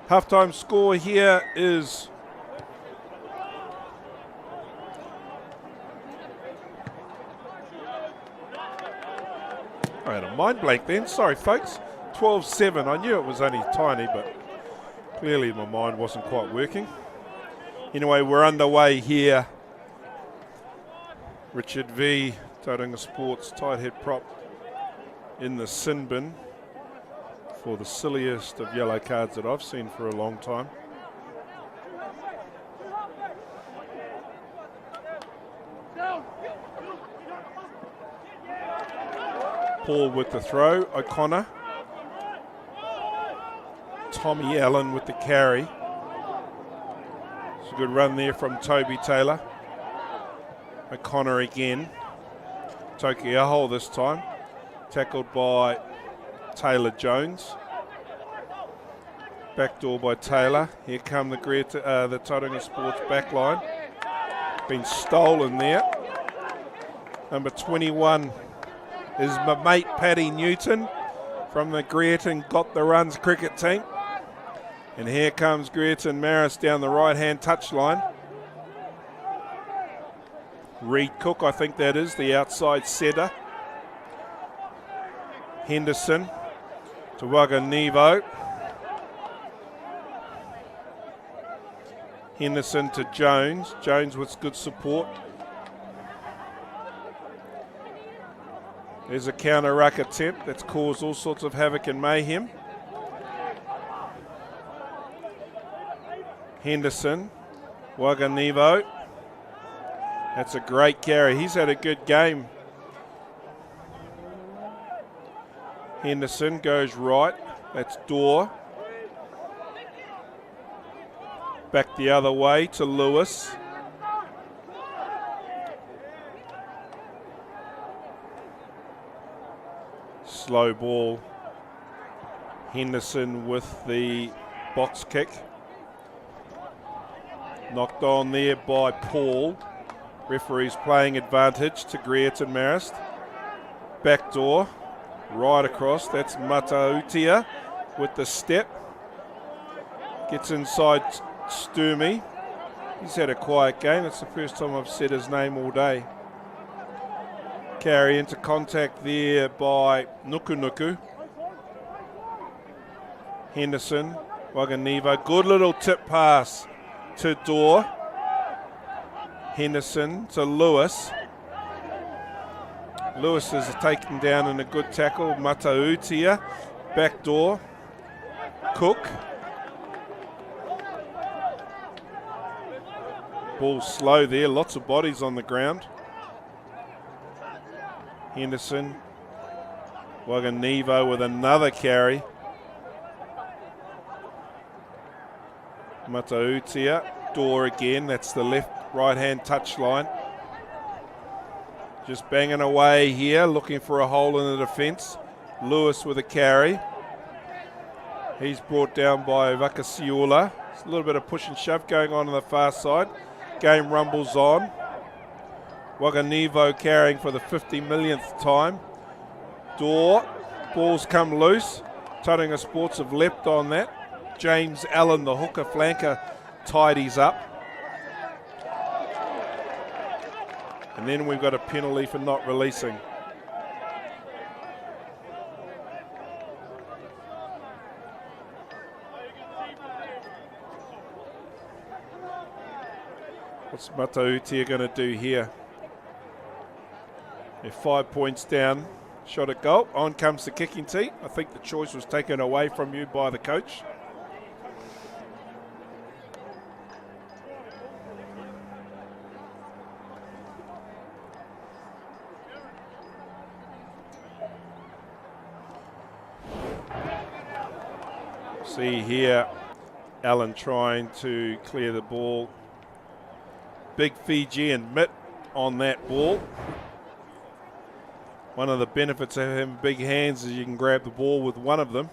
Halftime score here is I had a mind blank then, sorry folks, 12-7. I knew it was only tiny, but clearly my mind wasn't quite working. Anyway, we're underway here. Richard V, Tauranga Sports, tight head prop in the sin bin for the silliest of yellow cards that I've seen for a long time. Paul with the throw, O'Connor. Tommy Allen with the carry. It's a good run there from Toby Taylor. O'Connor again. Tokiaho this time. Tackled by Taylor Jones. Backdoor by Taylor. Here come the Tauranga Sports back line. Been stolen there. Number 21 is my mate Paddy Newton from the Greerton Got the Runs cricket team. And here comes Greerton Marists down the right-hand touchline. Reed Cook, I think that is, the outside setter. Henderson to Waganivo. Henderson to Jones. Jones with good support. There's a counter ruck attempt that's caused all sorts of havoc and mayhem. Henderson, Waganivo. That's a great carry. He's had a good game. Henderson goes right. That's Dorr. Back the other way to Lewis. Slow ball. Henderson with the box kick. Knocked on there by Paul. Referee's playing advantage to Greerton Marists. Backdoor. Right across. That's Matautia with the step. Gets inside Sturmey. He's had a quiet game. That's the first time I've said his name all day. Carry into contact there by Nuku. Henderson, Waganivo. Good little tip pass to Dorr. Henderson to Lewis. Lewis is taken down in a good tackle. Matautia. Backdoor. Cook. Ball slow there. Lots of bodies on the ground. Henderson. Waganivo with another carry. Matautia. Dorr again. That's the left right-hand touch line. Just banging away here, looking for a hole in the defence. Lewis with a carry. He's brought down by Vakasiula. There's a little bit of push and shove going on the far side. Game rumbles on. Waganivo carrying for the 50 millionth time. Dorr. Ball's come loose. Tauranga Sports have leapt on that. James Allen, the hooker flanker, tidies up. And then we've got a penalty for not releasing. What's Matautia going to do here? They're 5 points down. Shot at goal. On comes the kicking tee. I think the choice was taken away from you by the coach. See here, Allen trying to clear the ball. Big Fijian mitt on that ball. One of the benefits of having big hands is you can grab the ball with one of them.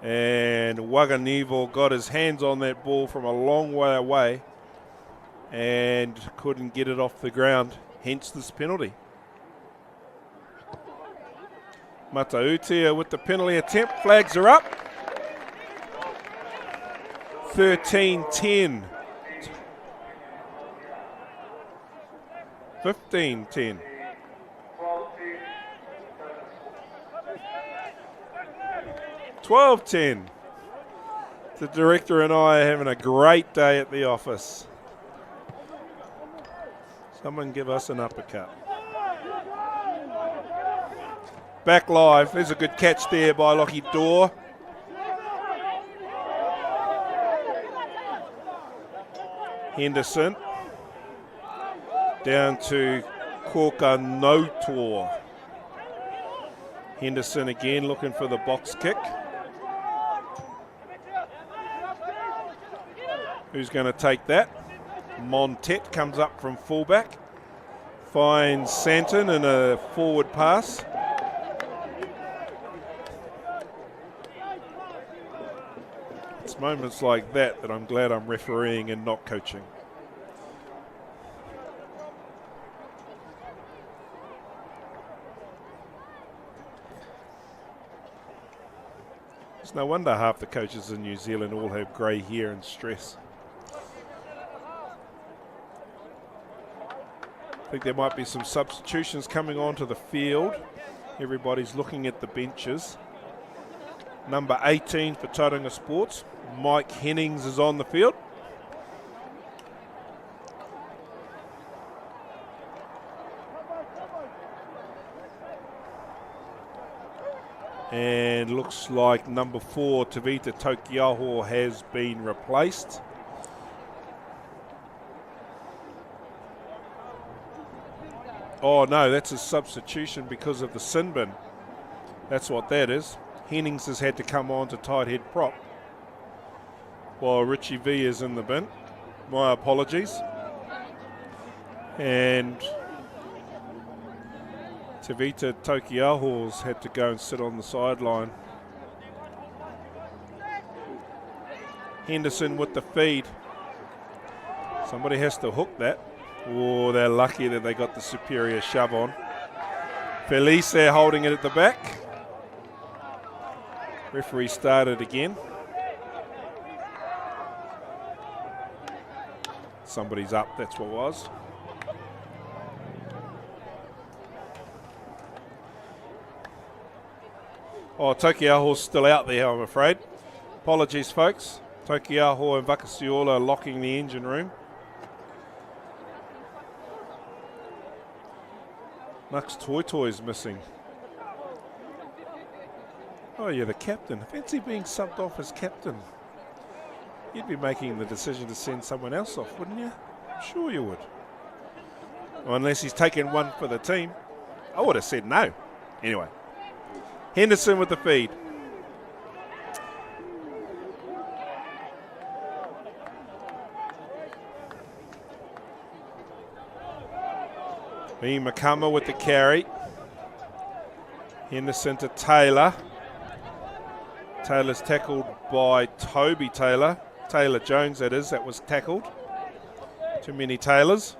And Waganevo got his hands on that ball from a long way away and couldn't get it off the ground, hence this penalty. Matautia with the penalty attempt, flags are up. 13-10. 15-10. $12-10. The director and I are having a great day at the office. Someone give us an uppercut. Back live. There's a good catch there by Lockie Dorr. Henderson. Down to Korka Notor. Henderson again looking for the box kick. Who's going to take that? Montet comes up from fullback. Finds Santon in a forward pass. It's moments like that that I'm glad I'm refereeing and not coaching. It's no wonder half the coaches in New Zealand all have grey hair and stress. I think there might be some substitutions coming onto the field. Everybody's looking at the benches. Number 18 for Tauranga Sports, Mike Hennings is on the field. And looks like number 4, Tavita Tokiaho, has been replaced. Oh no, that's a substitution because of the sin bin. That's what that is. Hennings has had to come on to tight head prop while Richie V is in the bin. My apologies. And Tavita Tokiaho's had to go and sit on the sideline. Henderson with the feed. Somebody has to hook that. Oh, they're lucky that they got the superior shove on. Felice there holding it at the back. Referee started again. Somebody's up, that's what it was. Oh, Tokiaho's still out there, I'm afraid. Apologies, folks. Tokiaho and Vakasiola locking the engine room. Max Toitoi's missing. Oh, you're the captain. Fancy being subbed off as captain. You'd be making the decision to send someone else off, wouldn't you? I'm sure you would. Well, unless he's taken one for the team. I would have said no. Anyway. Henderson with the feed. B. Makama with the carry. Henderson to Taylor. Taylor's tackled by Toby Taylor. Taylor Jones, that is, that was tackled. Too many Taylors.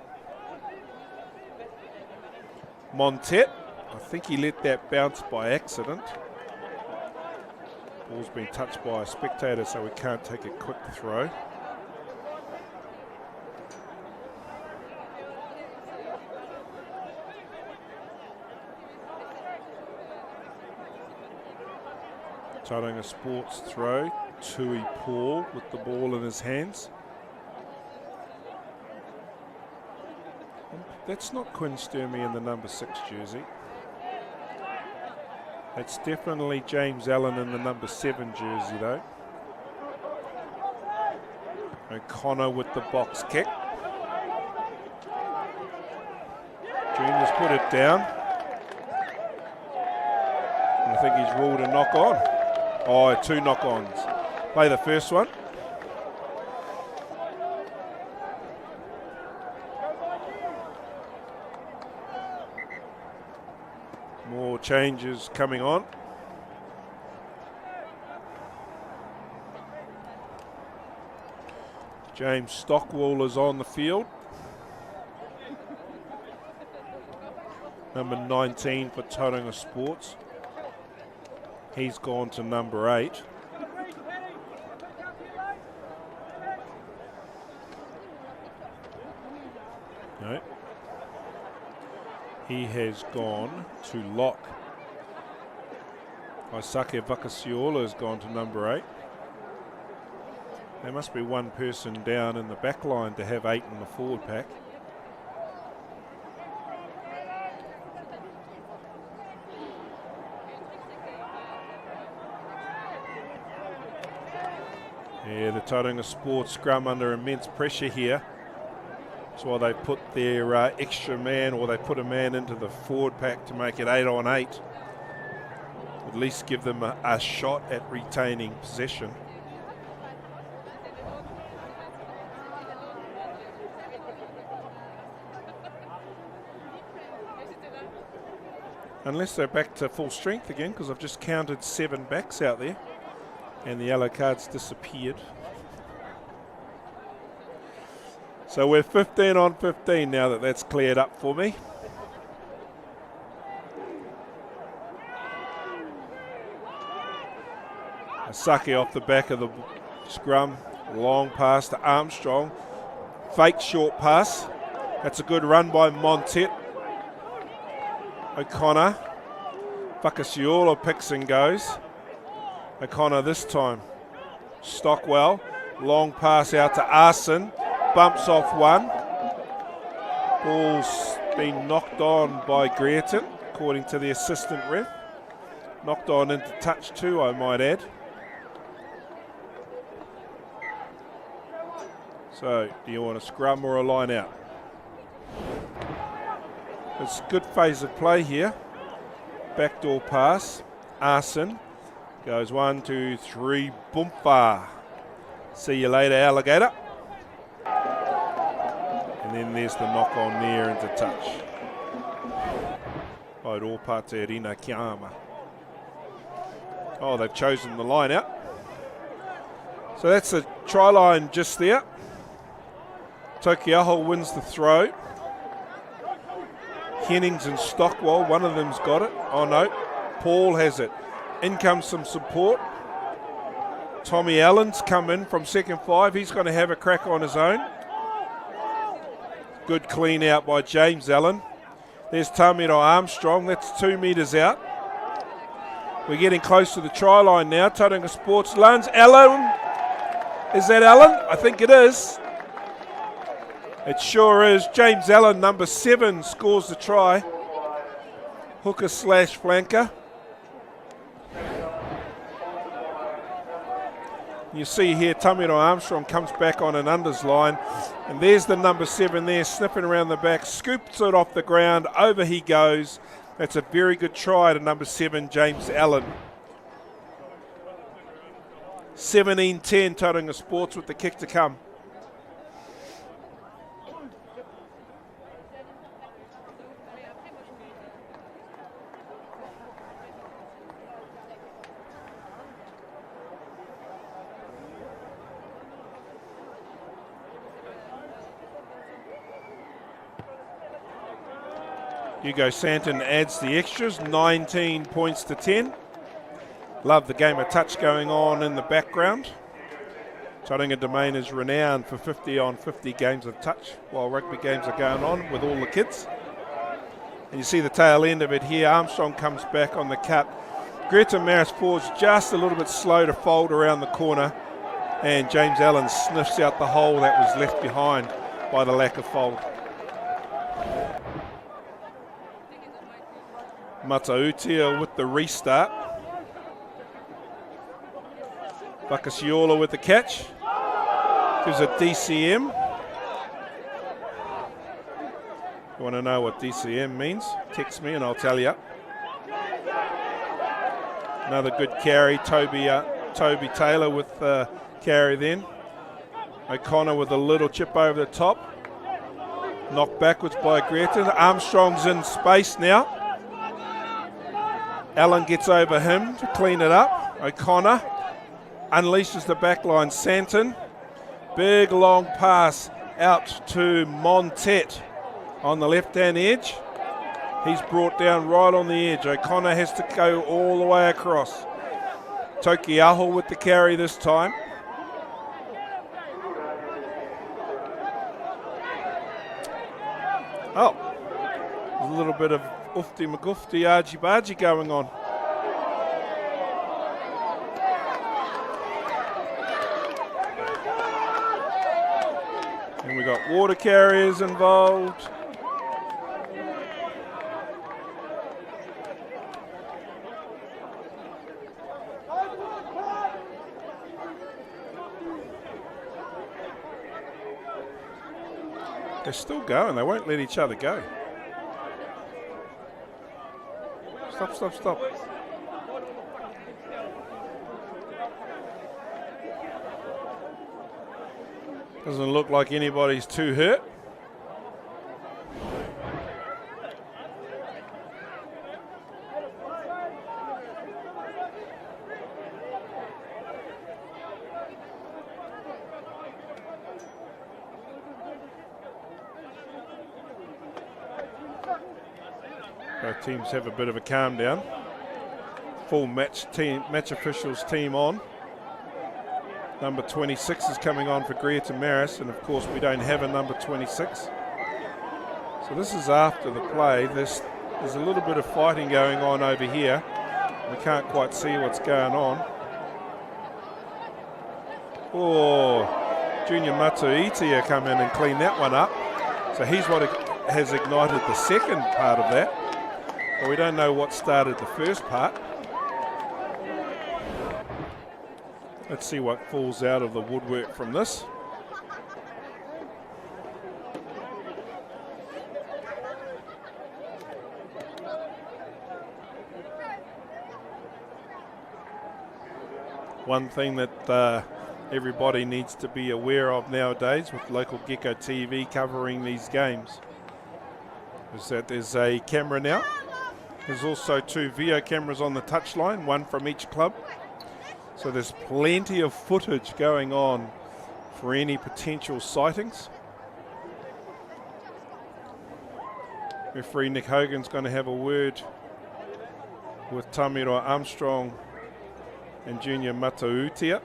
Montet. I think he let that bounce by accident. Ball's been touched by a spectator, so we can't take a quick throw. Tauranga Sports throw. Tui Paul with the ball in his hands. That's not Quinn Sturmey in the number 6 jersey. It's definitely James Allen in the number 7 jersey though. O'Connor with the box kick. Junior's put it down. And I think he's ruled a knock on. Oh, 2 knock-ons. Play the first one. More changes coming on. James Stockwell is on the field. Number 19 for Tauranga Sports. He's gone to number 8. No. He has gone to lock. Aisake Vakasiola has gone to number 8. There must be one person down in the back line to have 8 in the forward pack. Yeah, the Tauranga Sports scrum under immense pressure here. That's why they put their extra man, or they put a man into the forward pack to make it 8 on 8. At least give them a shot at retaining possession. Unless they're back to full strength again, because I've just counted 7 backs out there and the yellow cards disappeared. So we're 15 on 15 now that that's cleared up for me. Saki off the back of the scrum, long pass to Armstrong, fake short pass. That's a good run by Montet. O'Connor, Vakasiola picks and goes. O'Connor this time. Stockwell, long pass out to Arson, bumps off one. Ball's been knocked on by Greerton, according to the assistant ref. Knocked on into touch too, I might add. So, do you want a scrum or a line out? It's a good phase of play here. Backdoor pass. Arson goes 1, 2, 3. Boompa. See you later, alligator. And then there's the knock on there into touch. Rina Kiama. Oh, they've chosen the line out. So that's the try line just there. Tokiaho wins the throw. Hennings and Stockwell, one of them's got it. Oh no, Paul has it. In comes some support. Tommy Allen's come in from second 5. He's going to have a crack on his own. Good clean out by James Allen. There's Tamiro Armstrong, that's 2 metres out. We're getting close to the try line now. Tauranga Sports Lunge. Allen, is that Allen? I think it is. It sure is. James Allen, number 7, scores the try. Hooker / flanker. You see here, Tamiro Armstrong comes back on an unders line. And there's the number 7 there, sniffing around the back. Scoops it off the ground. Over he goes. That's a very good try to number 7, James Allen. 17-10, Tauranga Sports with the kick to come. Hugo Santon adds the extras, 19 points to 10. Love the game of touch going on in the background. Tauranga Domain is renowned for 50 on 50 games of touch while rugby games are going on with all the kids. And you see the tail end of it here. Armstrong comes back on the cut. Greerton Marists forwards just a little bit slow to fold around the corner. And James Allen sniffs out the hole that was left behind by the lack of fold. Matautia with the restart. Vakasiola with the catch. Gives a DCM. You want to know what DCM means? Text me and I'll tell you. Another good carry. Toby Taylor with the carry then. O'Connor with a little chip over the top. Knocked backwards by Greerton. Armstrong's in space now. Allen gets over him to clean it up. O'Connor unleashes the backline. Santon. Big long pass out to Montet on the left-hand edge. He's brought down right on the edge. O'Connor has to go all the way across. Tokiaho with the carry this time. Oh, there's a little bit of oofty magoofty argy bargy going on. And we got water carriers involved. They're still going. They won't let each other go. Stop, stop, stop. Doesn't look like anybody's too hurt. Both teams have a bit of a calm down. Full match officials team on. Number 26 is coming on for Greerton Marists, and of course we don't have a number 26. So this is after the play. There's a little bit of fighting going on over here. We can't quite see what's going on. Oh, Junior Matuitia come in and clean that one up. So he's what has ignited the second part of that. But we don't know what started the first part. Let's see what falls out of the woodwork from this. One thing that everybody needs to be aware of nowadays with local Gecko TV covering these games is that there's a camera now. There's also 2 video cameras on the touchline, one from each club. So there's plenty of footage going on for any potential sightings. Referee Nick Hogan's going to have a word with Tamiro Armstrong and Junior Matautia.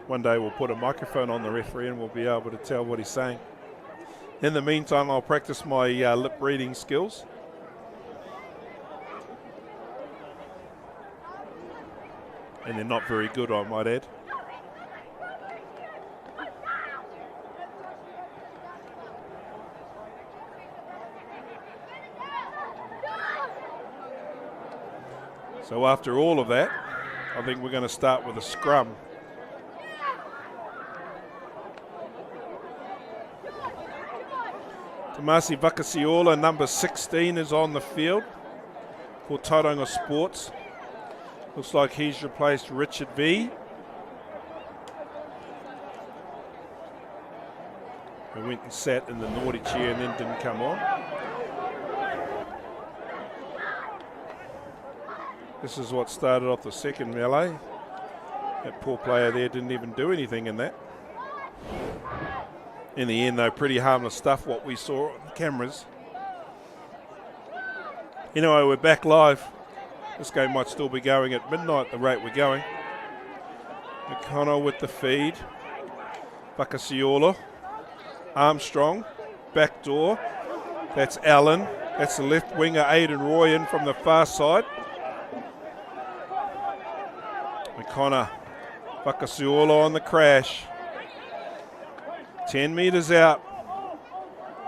One day we'll put a microphone on the referee and we'll be able to tell what he's saying. In the meantime, I'll practice my lip reading skills. And they're not very good, I might add. So after all of that, I think we're going to start with a scrum. Tomasi Vakasiola, number 16, is on the field for Tauranga Sports. Looks like he's replaced Richard V. Who went and sat in the naughty chair and then didn't come on. This is what started off the second melee. That poor player there didn't even do anything in that. In the end, though, pretty harmless stuff, what we saw on the cameras. Anyway, we're back live. This game might still be going at midnight at the rate we're going. O'Connor with the feed. Vakasiola. Armstrong. Back door. That's Allen. That's the left winger, Aidan Roy, in from the far side. O'Connor. Vakasiola on the crash. 10 metres out.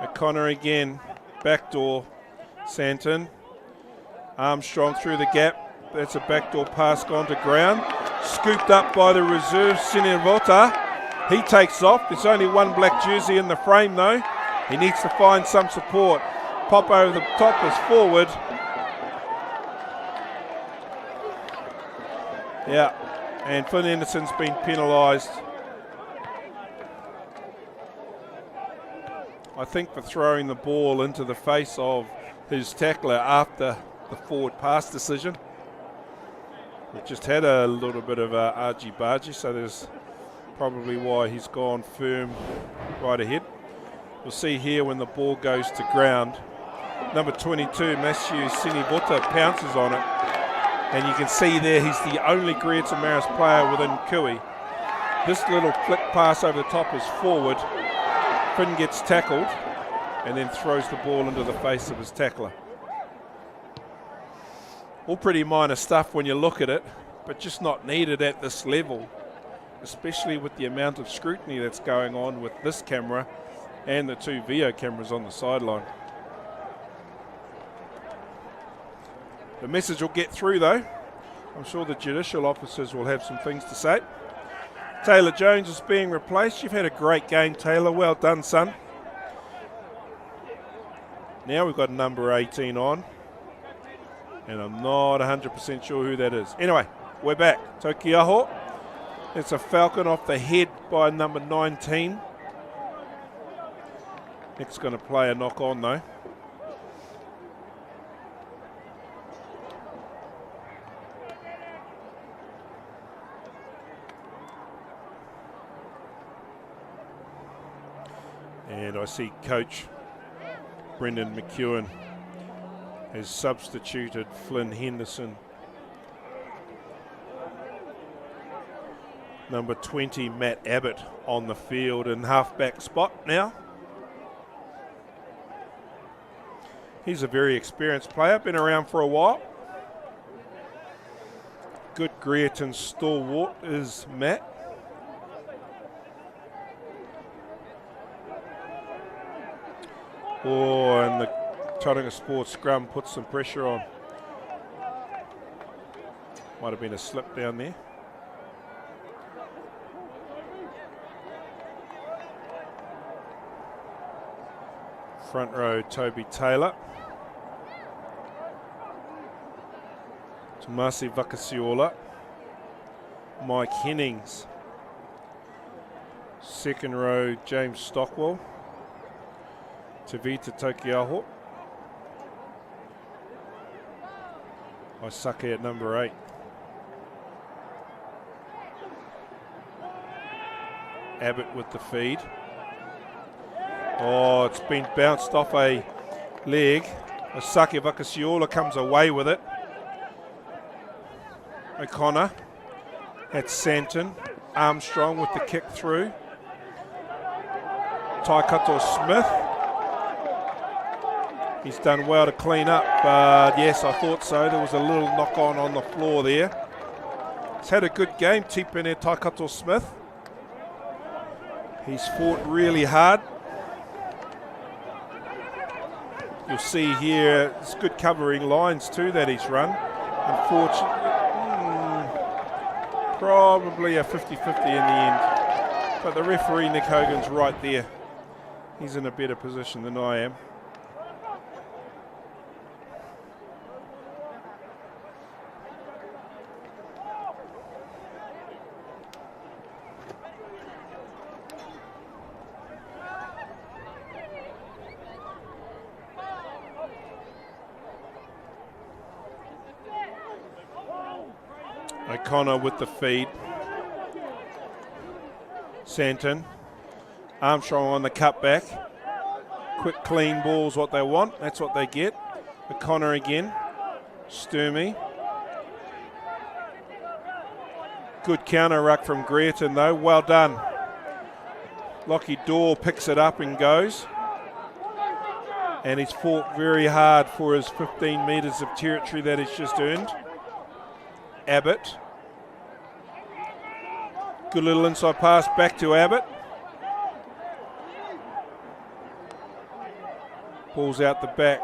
O'Connor again. Backdoor. Santon. Armstrong through the gap. That's a backdoor pass gone to ground. Scooped up by the reserve, Sinevota. He takes off. There's only one black jersey in the frame though. He needs to find some support. Pop over the top is forward. Yeah, and Flynn Henderson's been penalised. I think for throwing the ball into the face of his tackler after the forward pass decision. We've just had a little bit of a argy-bargy, so there's probably why he's gone firm right ahead. We'll see here when the ball goes to ground. Number 22, Matthew Sinivota, pounces on it. And you can see there he's the only Greerton Marists player within Kui. This little flick pass over the top is forward. Finn gets tackled and then throws the ball into the face of his tackler. All pretty minor stuff when you look at it, but just not needed at this level, especially with the amount of scrutiny that's going on with this camera and the two VO cameras on the sideline. The message will get through though. I'm sure the judicial officers will have some things to say. Taylor Jones is being replaced. You've had a great game, Taylor. Well done, son. Now we've got number 18 on. And I'm not 100% sure who that is. Anyway, we're back. Tokiaho. It's a falcon off the head by number 19. Nick's going to play a knock on though. And I see coach Brendan McEwen has substituted Flynn Henderson. Number 20, Matt Abbott, on the field in halfback spot now. He's a very experienced player, been around for a while. Good Greerton stalwart is Matt. Oh, and the Tauranga Sports scrum puts some pressure on. Might have been a slip down there. Front row, Toby Taylor. Tomasi Vakasiola. Mike Hennings. Second row, James Stockwell. Tavita Tokiaho. Isake at number 8. Abbott with the feed. Oh, it's been bounced off a leg. Isake Vakasiola comes away with it. O'Connor. That's Santon. Armstrong with the kick through. Taikato Smith. He's done well to clean up, but yes, I thought so. There was a little knock-on the floor there. He's had a good game, Tipene Taikato Smith. He's fought really hard. You'll see here, it's good covering lines too that he's run. Unfortunately, probably a 50-50 in the end. But the referee, Nick Hogan's right there. He's in a better position than I am. O'Connor with the feed. Santon. Armstrong on the cutback. Quick, clean ball's what they want. That's what they get. O'Connor again. Sturmey. Good counter ruck from Greerton though. Well done. Lockie Dorr picks it up and goes. And he's fought very hard for his 15 metres of territory that he's just earned. Abbott. Good little inside pass back to Abbott. Ball's out the back.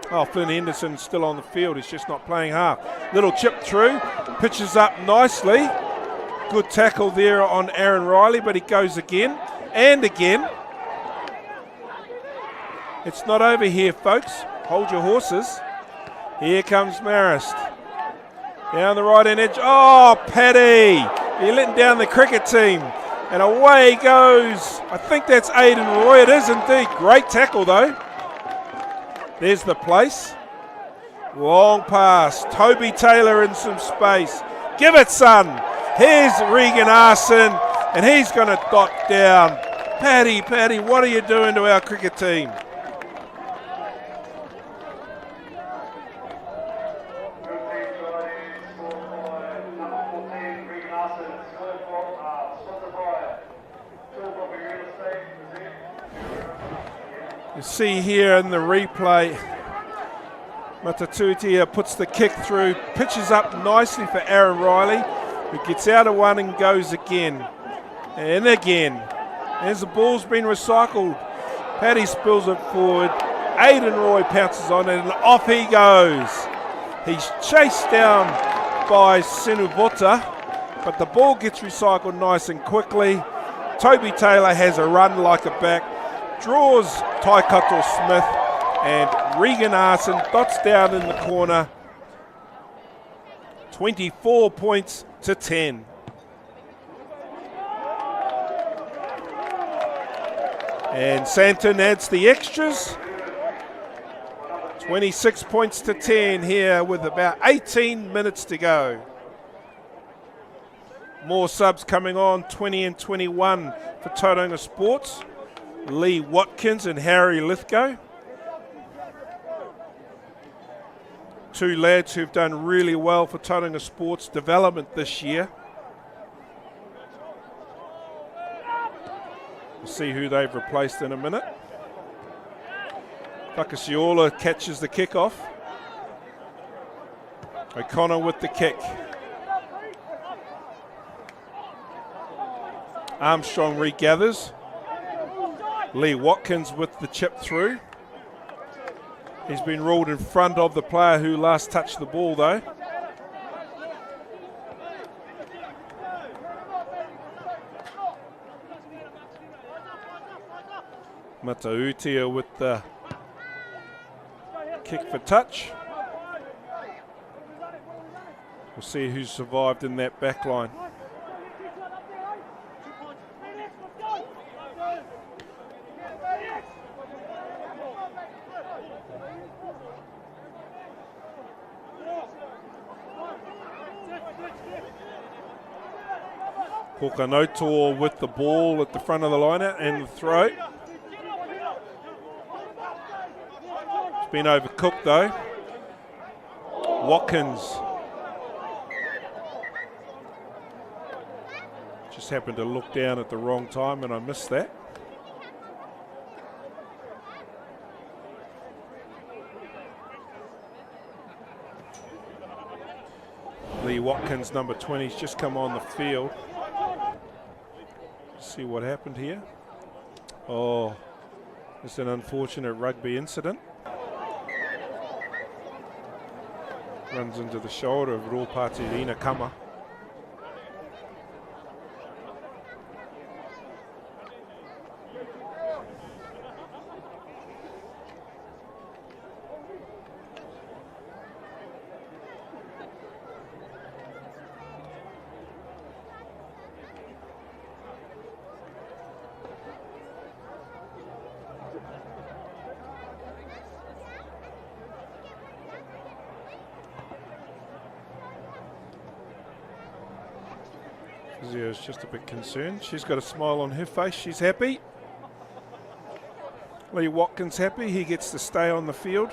Oh, Flynn Henderson's still on the field. He's just not playing half. Little chip through. Pitches up nicely. Good tackle there on Aaron Riley, but he goes again and again. It's not over here, folks. Hold your horses. Here comes Marist. Down the right hand edge. Oh, Paddy! He letting down the cricket team. And away he goes. I think that's Aidan Roy. It is indeed. Great tackle, though. There's the place. Long pass. Toby Taylor in some space. Give it, son. Here's Regan Arson, and he's going to dot down. Paddy, what are you doing to our cricket team? You see here in the replay, Matatutia puts the kick through, pitches up nicely for Aaron Riley, who gets out of one and goes again. And again. As the ball's been recycled, Paddy spills it forward. Aidan Roy pounces on it and off he goes. He's chased down by Senuvota, but the ball gets recycled nice and quickly. Toby Taylor has a run like a back, draws Taikato Smith, and Regan Arson dots down in the corner. 24 points to 10. And Santon adds the extras. 26 points to 10 here with about 18 minutes to go. More subs coming on, 20 and 21 for Tauranga Sports. Lee Watkins and Harry Lithgow. Two lads who've done really well for Tauranga Sports development this year. We'll see who they've replaced in a minute. Whakasiola catches the kickoff. O'Connor with the kick. Armstrong regathers. Lee Watkins with the chip through. He's been ruled in front of the player who last touched the ball, though. Matautia with the kick for touch. We'll see who survived in that back line. Hokanotoa with the ball at the front of the line and the throw. It's been overcooked though. Watkins just happened to look down at the wrong time and I missed that. Lee Watkins, number 20, has just come on the field. See what happened here. Oh, it's an unfortunate rugby incident. Runs into the shoulder of Ropati Kama. Zio's just a bit concerned. She's got a smile on her face. She's happy. Lee Watkins happy. He gets to stay on the field.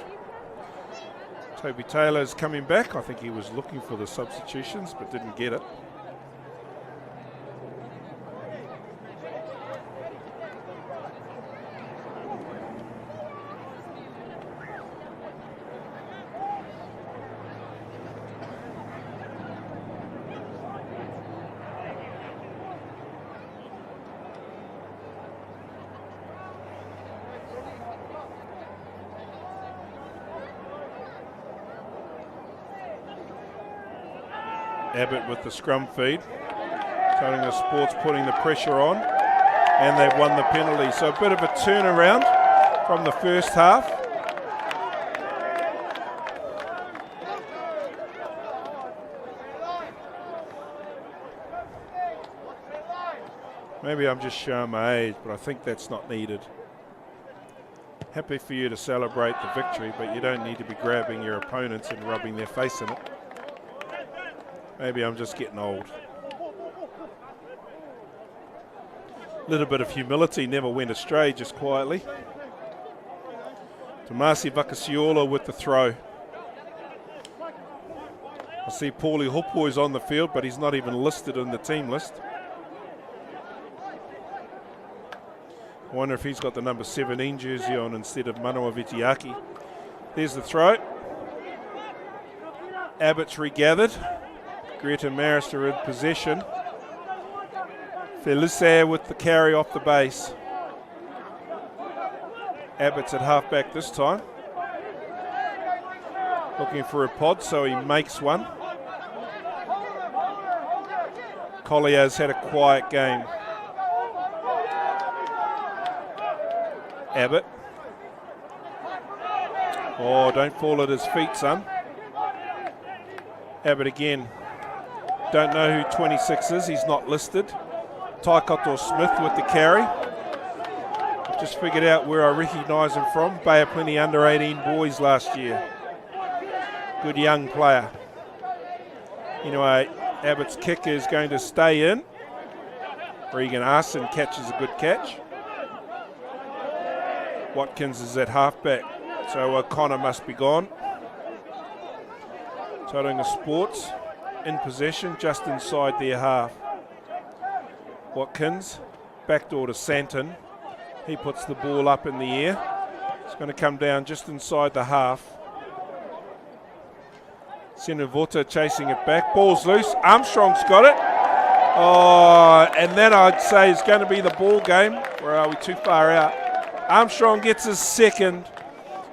Toby Taylor's coming back. I think he was looking for the substitutions but didn't get it. Abbott with the scrum feed. Tauranga Sports putting the pressure on, and they've won the penalty. So a bit of a turnaround from the first half. Maybe I'm just showing my age, but I think that's not needed. Happy for you to celebrate the victory, but you don't need to be grabbing your opponents and rubbing their face in it. Maybe I'm just getting old. Little bit of humility never went astray, just quietly. Tomasi Vakasiola with the throw. I see Paulie Hopoi on the field, but he's not even listed in the team list. I wonder if he's got the number 17 jersey on instead of Manoa Vitiaki. There's the throw. Abbott's regathered. Greerton Marists are in possession. Felice with the carry off the base. Abbott's at halfback this time. Looking for a pod, so he makes one. Collier's had a quiet game. Abbott. Oh, don't fall at his feet, son. Abbott again. Don't know who 26 is. He's not listed. Taikoto Smith with the carry. I've just figured out where I recognise him from. Bay of Plenty under 18 boys last year. Good young player. Anyway, Abbott's kick is going to stay in. Regan Arson catches a good catch. Watkins is at halfback, so O'Connor must be gone. Tauranga Sports in possession, just inside their half. Watkins, backdoor to Santon. He puts the ball up in the air. It's going to come down just inside the half. Senevota chasing it back. Ball's loose. Armstrong's got it. Oh, and then I'd say is going to be the ball game. Or are we too far out? Armstrong gets his second.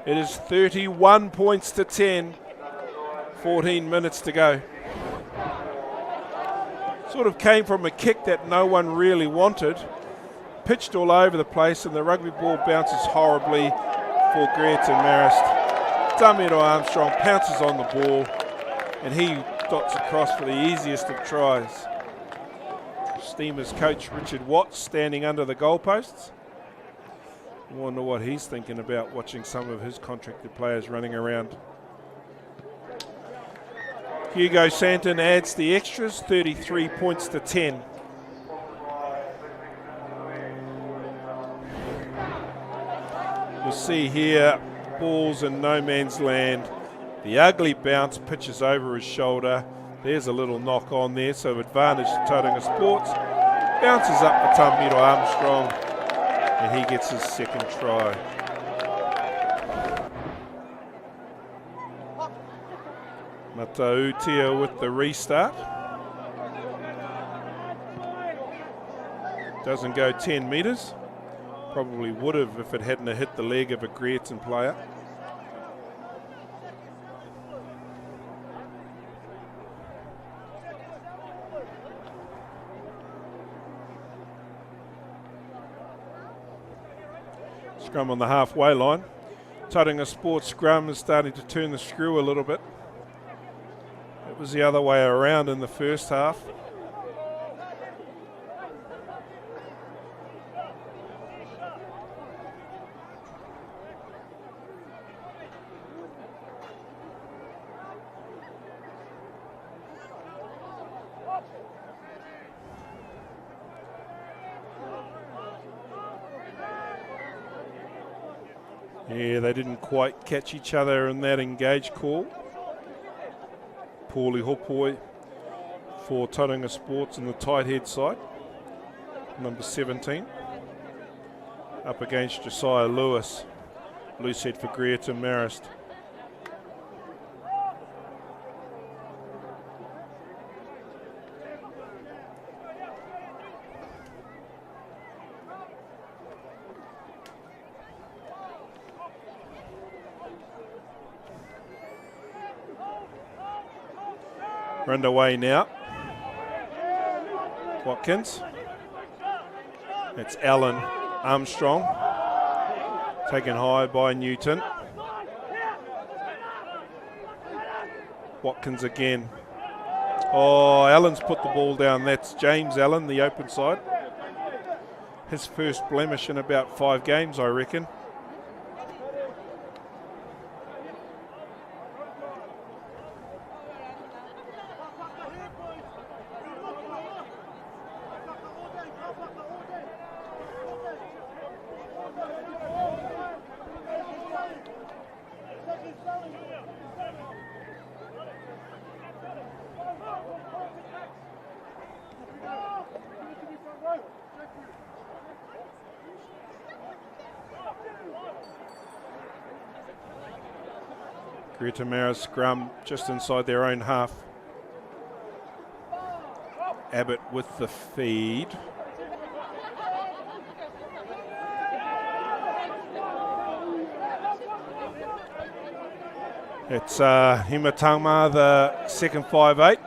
It is 31 points to 10. 14 minutes to go. Sort of came from a kick that no one really wanted. Pitched all over the place, and the rugby ball bounces horribly for Greerton Marists. Tamiro Armstrong pounces on the ball, and he dots across for the easiest of tries. Steamers coach Richard Watts standing under the goalposts. I wonder what he's thinking about watching some of his contracted players running around. Hugo Santon adds the extras, 33 points to 10. You'll see here, balls in no man's land. The ugly bounce pitches over his shoulder. There's a little knock on there, so advantage to Tauranga Sports. Bounces up for Tamiro Armstrong, and he gets his second try. Matautia with the restart. Doesn't go 10 metres. Probably would have if it hadn't hit the leg of a Greerton player. Scrum on the halfway line. Tauranga Sports scrum is starting to turn the screw a little bit. It was the other way around in the first half. Yeah, they didn't quite catch each other in that engage call. Paulie Hopoi for Tauranga Sports in the tight head side, number 17. Up against Josiah Lewis, loose head for Greerton Marists. We're underway now. Watkins. It's Allen Armstrong. Taken high by Newton. Watkins again. Oh, Allen's put the ball down. That's James Allen, the open side. His first blemish in about 5 games, I reckon. Greerton Marists scrum just inside their own half. Abbott with the feed. It's Himatama, the second 5'8".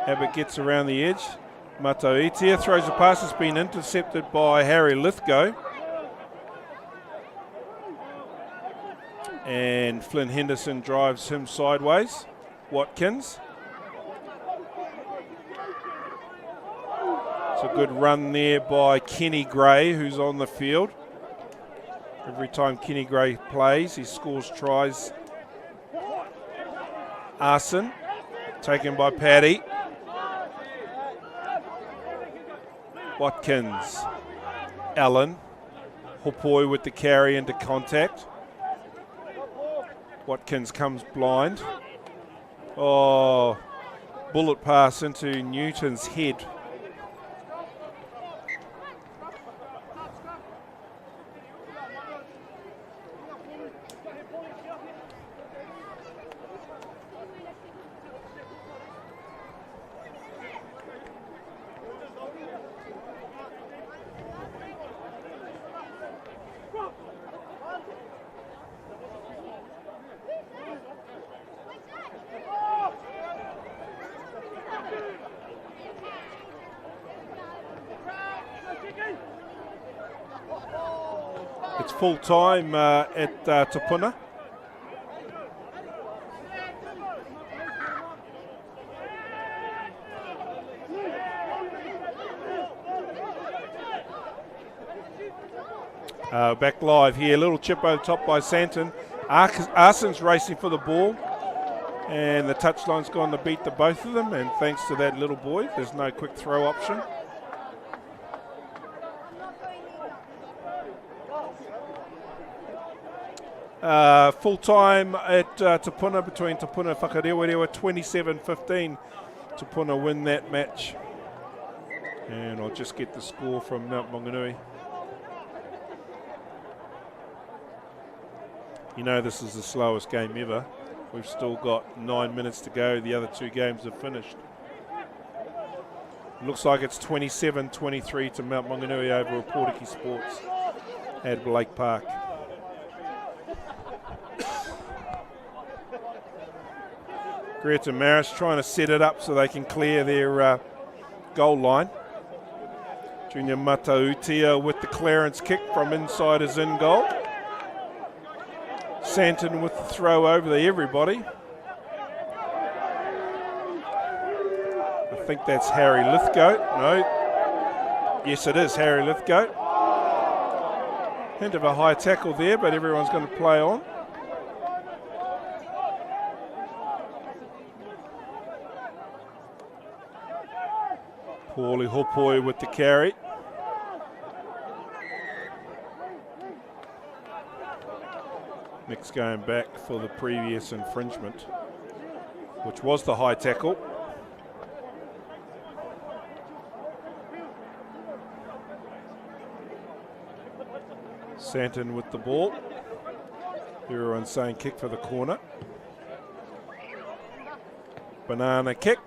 Abbott gets around the edge. Matauitia throws a pass that's been intercepted by Harry Lithgow. And Flynn Henderson drives him sideways. Watkins. It's a good run there by Kenny Gray, who's on the field. Every time Kenny Gray plays, he scores tries. Arson, taken by Paddy. Watkins. Allen. Hopoi with the carry into contact. Watkins comes blind. Oh, bullet pass into Newton's head. It's full time at Tapuna. Back live here, little chip over top by Santon. Arson's racing for the ball, and the touchline's gone to beat the both of them, and thanks to that little boy, there's no quick throw option. Full time at Tapuna between Tapuna and Whakarewarewa, 27-15. Tapuna win that match. And I'll just get the score from Mount Maunganui. You know this is the slowest game ever. We've still got 9 minutes to go. The other 2 games have finished. Looks like it's 27-23 to Mount Maunganui over Portuguese Sports at Blake Park. Greerton Marists trying to set it up so they can clear their goal line. Junior Matautia with the clearance kick from inside his in goal. Santon with the throw over the everybody. I think that's Harry Lithgow. No. Yes, it is Harry Lithgow. Hint of a high tackle there, but everyone's going to play on. Paulie Hopoi with the carry. Nick's going back for the previous infringement, which was the high tackle. Santon with the ball. Everyone's saying kick for the corner. Banana kick.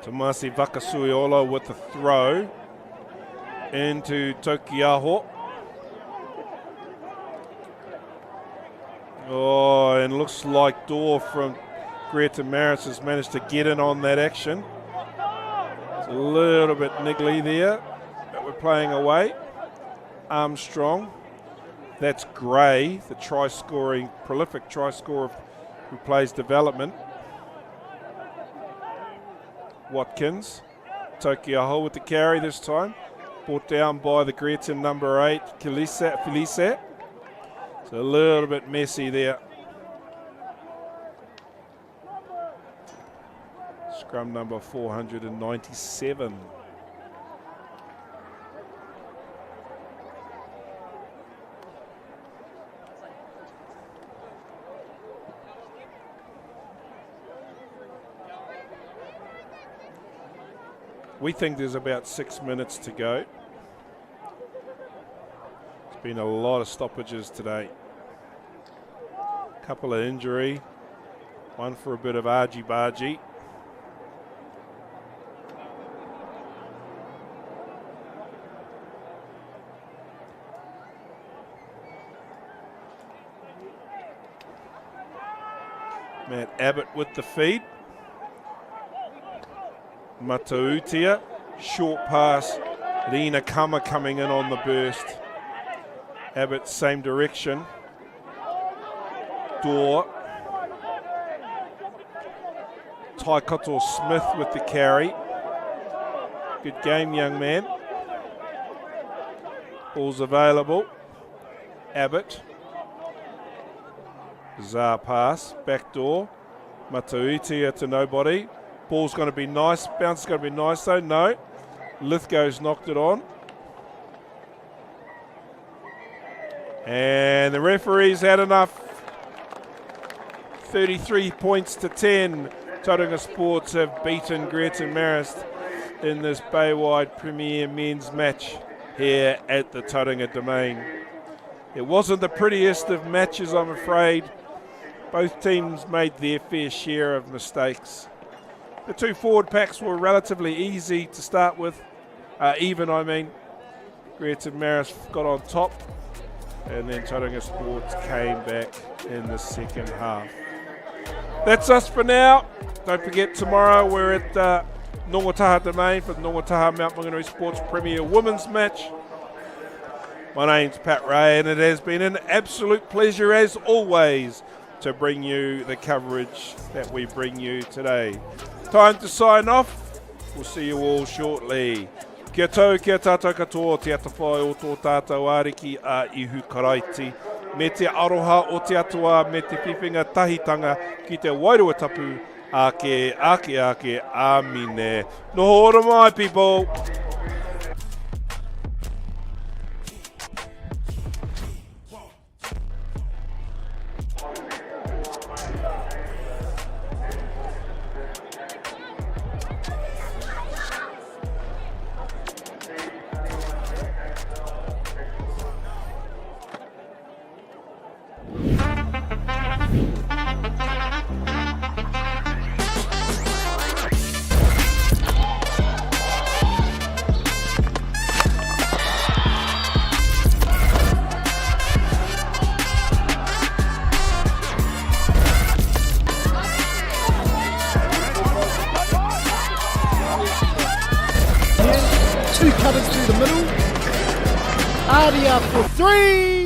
Tomasi Vakasuiola with the throw. into Tokiaho. Oh, and looks like Dorr from Greerton Marists has managed to get in on that action. It's a little bit niggly there, but we're playing away. Armstrong. That's Gray, the try-scoring, prolific try-scorer who plays development. Watkins. Tokiaho with the carry this time. Brought down by the Greerton number 8, Felice. It's a little bit messy there. Scrum number 497. We think there's about 6 minutes to go. It's been a lot of stoppages today. Couple of injury, one for a bit of argy-bargy. Matt Abbott with the feed. Matautia, short pass. Rina Kama coming in on the burst. Abbott same direction. Dorr. Taikoto Smith with the carry. Good game, young man. Ball's available. Abbott. Bizarre pass. Back door. Matautia to nobody. Ball's going to be nice. Bounce is going to be nice though. No. Lithgow's knocked it on. And the referee's had enough. 33 points to 10. Tauranga Sports have beaten Greerton Marists in this Baywide Premier Men's match here at the Tauranga Domain. It wasn't the prettiest of matches, I'm afraid. Both teams made their fair share of mistakes. The two forward packs were relatively easy to start with. Even, I mean. Greerton Marists got on top. And then Tauranga Sports came back in the second half. That's us for now. Don't forget, tomorrow we're at Nongataha Domain for the Nongataha Mount Maunganui Sports Premier Women's Match. My name's Pat Ray, and it has been an absolute pleasure, as always, to bring you the coverage that we bring you today. Time to sign off. We'll see you all shortly. Kia tau, kia tātou katoa, te atawhai o tō tātou ariki a ihu karaiti. Me te aroha o te atua, me te whiwhinga tahitanga ki te wairua tapu, ake, amine. Noho ora mai, people. Two cutters through the middle. Aria for 3.